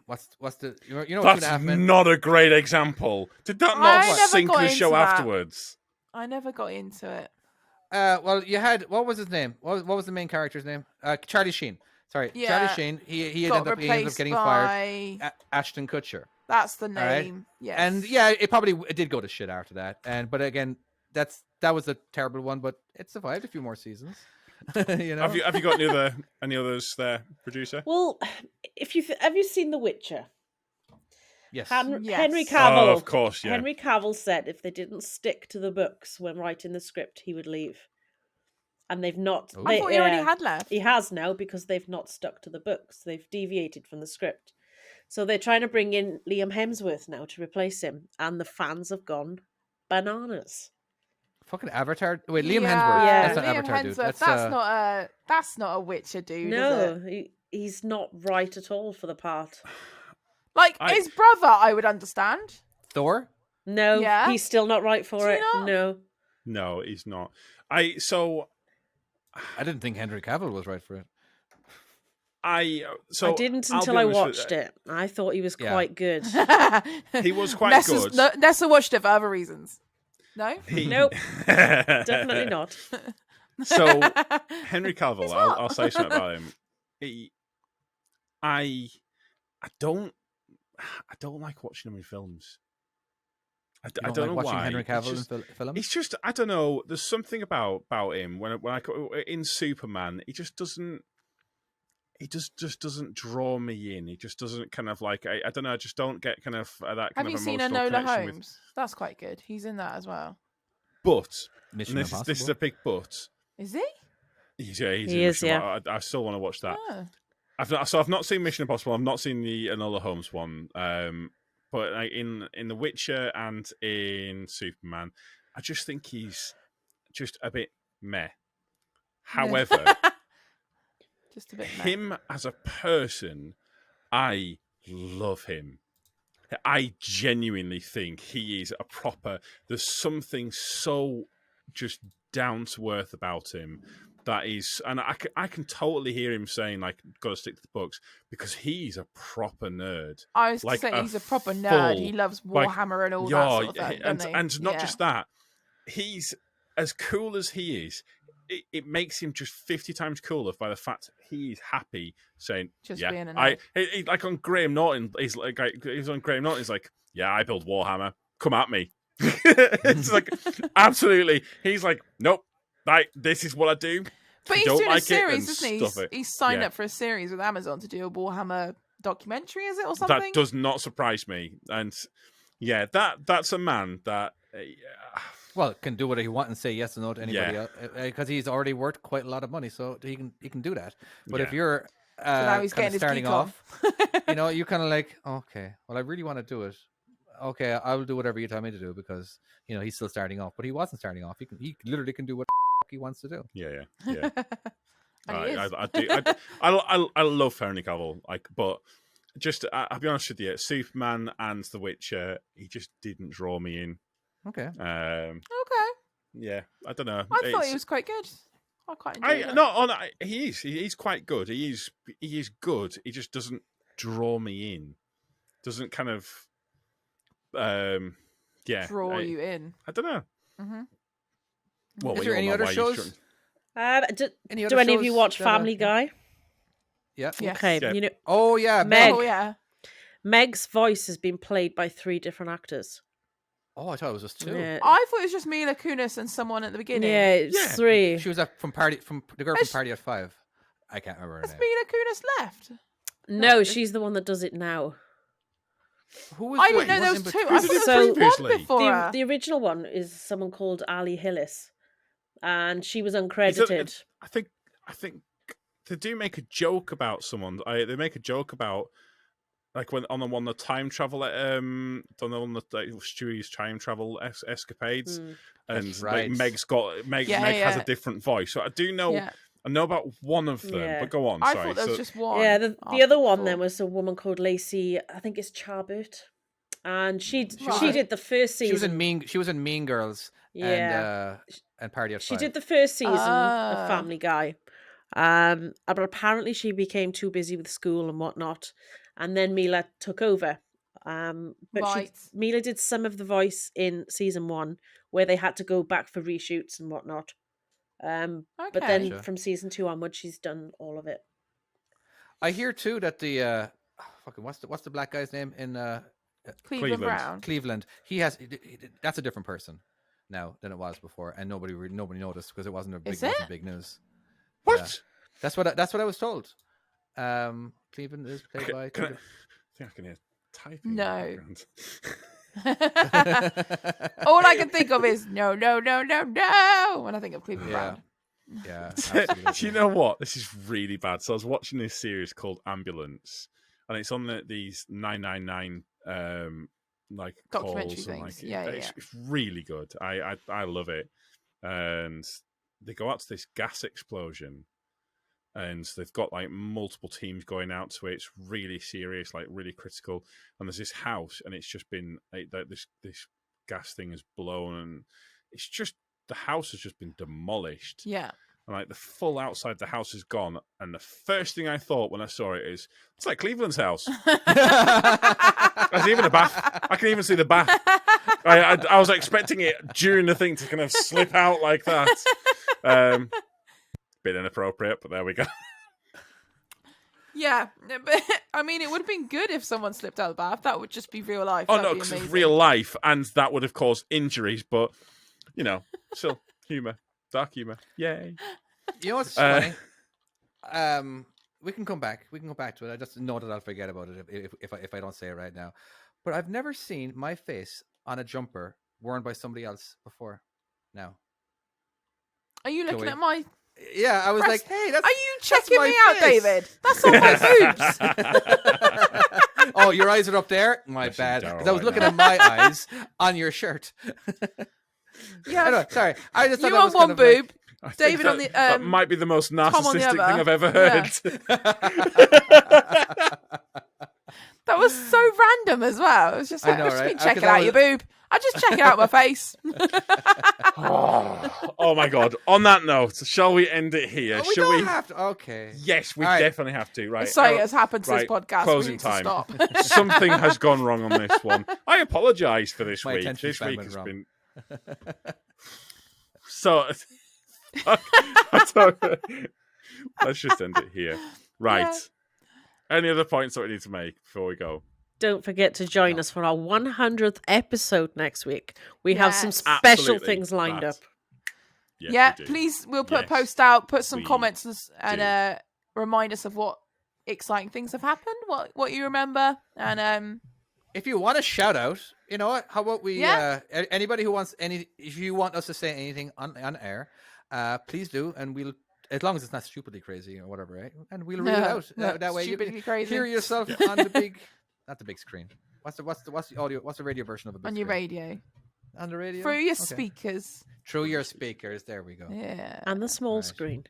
what's the you know 2.5 That's Men? not a great example. Did that I not never sink got the show into that. afterwards? I never got into it. Well, you had what was his name? What was the main character's name? Charlie Sheen. Sorry, Yeah. Charlie Sheen. He Got ended up replaced getting by... fired. Ashton Kutcher. That's the right. name. Yes. And yeah, it did go to shit after that. But again, that was a terrible one, but it survived a few more seasons. You know. Have you got any others there, producer? Well, have you seen The Witcher? Yes. Yes. Henry Cavill. Oh, of course, yeah. Henry Cavill said if they didn't stick to the books when writing the script, he would leave. And they've not. Oh. I they- thought he already had left. He has now because they've not stuck to the books. They've deviated from the script. So they're trying to bring in Liam Hemsworth now to replace him. And the fans have gone bananas. Fucking Avatar. Wait, Liam Yeah, Hemsworth. Yeah. That's not Liam Avatar, dude. Hemsworth, that's not a Witcher dude. Is No, it? he's not right at all for the part. Like I- his brother, I would understand. Thor. No, Yeah? he's still not right for Do you it. not? No. No, he's not. I didn't think Henry Cavill was right for it. I didn't I'll until be I honest with- watched it. I thought he was Yeah. quite good. He was quite good. Nessa watched it for other reasons. No? Nope. Definitely not. So Henry Cavill, He's not. I'll say something about him. I don't like watching him in films. I You don't like know watching why. Henry It's Cavill just- in films. It's just I don't know. There's something about him when I in Superman. He just doesn't. He just doesn't draw me in. He just doesn't kind of like I don't know. I just don't get kind of that kind Have of you seen emotional Enola connection with. Holmes? That's quite good. He's in that as well. But Mission and this is a big but. Is he? He's He is, Mission- yeah. I still want to watch that. Oh. I've not seen Mission Impossible. I've not seen the Enola Holmes one. But in The Witcher and in Superman, I just think he's just a bit meh. However, Just a bit meh. him as a person, I love him. I genuinely think he is a proper. There's something so just down to earth about him that is, and I can totally hear him saying like, "Got to stick to the books," because he's a proper nerd. I was Like saying he's a proper nerd. He loves like, Warhammer and all yeah, that sort of thing, doesn't he? and not just that. He's as cool as he is. It makes him just 50 times cooler by the fact he's happy saying, Just "Yeah, being a nerd. he, like on Graham Norton." He's on Graham Norton. He's like, "Yeah, I build Warhammer. Come at me." It's like absolutely. He's like, "Nope, this is what I do." But he's Don't doing like a series, it, isn't he? stuff it. He's signed Yeah. up for a series with Amazon to do a Warhammer documentary, is it, or something? That does not surprise me. And yeah, that's a man that. Well, can do what he wants and say yes or no to anybody else because he's already worth quite a lot of money, so he can do that. But if you're so now he's getting his starting geek off, on. you're kind of like, okay, well, I really want to do it. Okay, I will do whatever you tell me to do because he's still starting off, but he wasn't starting off. He literally can do what he wants to do. Yeah. And he is. I love Henry Cavill, but just I'll be honest with you, Superman and The Witcher, he just didn't draw me in. Okay. Okay. Yeah, I don't know. I thought he was quite good. I quite enjoyed it. He is. He's quite good. He is good. He just doesn't draw me in. Doesn't kind of, draw you in. I don't know. Mm-hmm. Well, is there any other shows? Do any of you shows watch that Family Guy? Yeah. Yes. Okay. Yeah. Oh yeah, Meg. Oh yeah. Meg's voice has been played by 3 different actors. Oh, I thought it was just 2. Yeah, I thought it was just Mila Kunis and someone at the beginning. yeah, it's 3. She was from the girl from Party at 5. I can't remember her Has name. Mila Kunis left? No, she's the one that does it now. Who was? I didn't know there was 2. I thought there was previously? one before her. The original one is someone called Ali Hillis, and she was uncredited. I think they do make a joke about someone. They make a joke about like when on the time travel on the Stewie's time travel escapades, and right. like, Meg has a different voice. So I do know. Yeah. I know about one of them, Yeah. but go on. I Sorry. thought there was just one. Yeah, the after other one before. then was a woman called Lacey. I think it's Charbot, and she Right. did the first season. She was in Mean Girls. Yeah. And Party at 5. She did the first season Ah. of Family Guy, but apparently she became too busy with school and whatnot, and then Mila took over. But Right. Mila did some of the voice in season 1, where they had to go back for reshoots and whatnot. But then Sure. from season 2 onwards, she's done all of it. I hear too that the what's the black guy's name in Cleveland Cleveland. Brown. Cleveland? That's a different person now than it was before, and nobody noticed because it wasn't big news. What? Yeah. That's what I was told. Cleveland is played by. I think I can hear typing. No. In the background. All I can think of is no when I think of Cleveland Yeah. Brown. Yeah, Do absolutely. you know what? This is really bad. So I was watching this series called Ambulance, and it's on these 999 like Documentary calls. And, things. like, Yeah. it's really good. I love it. And they go out to this gas explosion, and they've got like multiple teams going out to it. It's really serious, like really critical. And there's this house, and it's just been this gas thing has blown, and it's just the house has just been demolished. Yeah. And like the full outside the house is gone. And the first thing I thought when I saw it is, it's like Cleveland's house. There's even a bath. I can even see the bath. I was expecting it during the thing to kind of slip out like that. Bit inappropriate, but there we go. Yeah, but I mean, it would have been good if someone slipped out of the bath. That would just be real life. Oh That'd no, be because amazing. it's real life, and that would have caused injuries. But still humor, dark humor. Yay! You know what's funny? We can come back. We can go back to it. I just know that I'll forget about it if I don't say it right now. But I've never seen my face on a jumper worn by somebody else before. Now, Are you looking Joey. at my? yeah, I was Breast- like, hey, that's. Are you checking my me out, face. David? That's on my boobs. Oh, your eyes are up there. My Yes, you bad. are 'Cause I was right looking now. at my eyes on your shirt. Yeah. Anyway, sorry. I just thought You that on was one kind of like- boob, I think David on that- the, that might be the most Tom on the narcissistic thing other. I've ever Yeah. heard. That was so random as well. It was just I like, know, I've just right? been 'Cause checking I out your boob. I'm just checking out my face. Oh my God. On that note, shall we end it here? We Shall don't we? have to. Okay. Yes, we All right. definitely have to. Right. Sorry, has happened to right, this podcast. closing We need time. to stop. Something has gone wrong on this one. I apologise for this My week. attention This span week went has wrong. been so. I don't- Let's just end it here. Right. Yeah. Any other points that we need to make before we go? Don't forget to join No. us for our 100th episode next week. We have some Yes. special Absolutely. things lined That- up. Yes, Yeah, we do. please, we'll put a Yes, post out, put some we comments do. and remind us of what exciting things have happened, what you remember, and If you want a shout out, you know what? How about we? Yeah. Anybody who wants any, if you want us to say anything on air, please do, and we'll, as long as it's not stupidly crazy or whatever, right? And we'll read it out. That way, you can stupidly crazy hear yourself on the big, not the big screen. What's the audio? What's the radio version of a big on your screen? radio On the radio through your Okay. speakers. Through your speakers. There we go. Yeah, And the small Right. screen.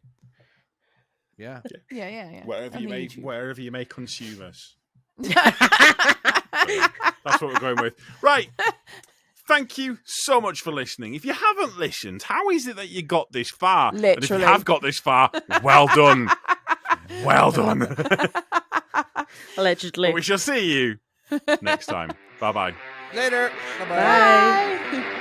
Yeah. yeah. Wherever And you the may, YouTube. wherever you may consume us. Yeah. That's what we're going with. Right. Thank you so much for listening. If you haven't listened, how is it that you got this far? And if Literally. you have got this far, well done. Well done. Allegedly. But we shall see you next time. Bye-bye. Later. Bye-bye. Bye.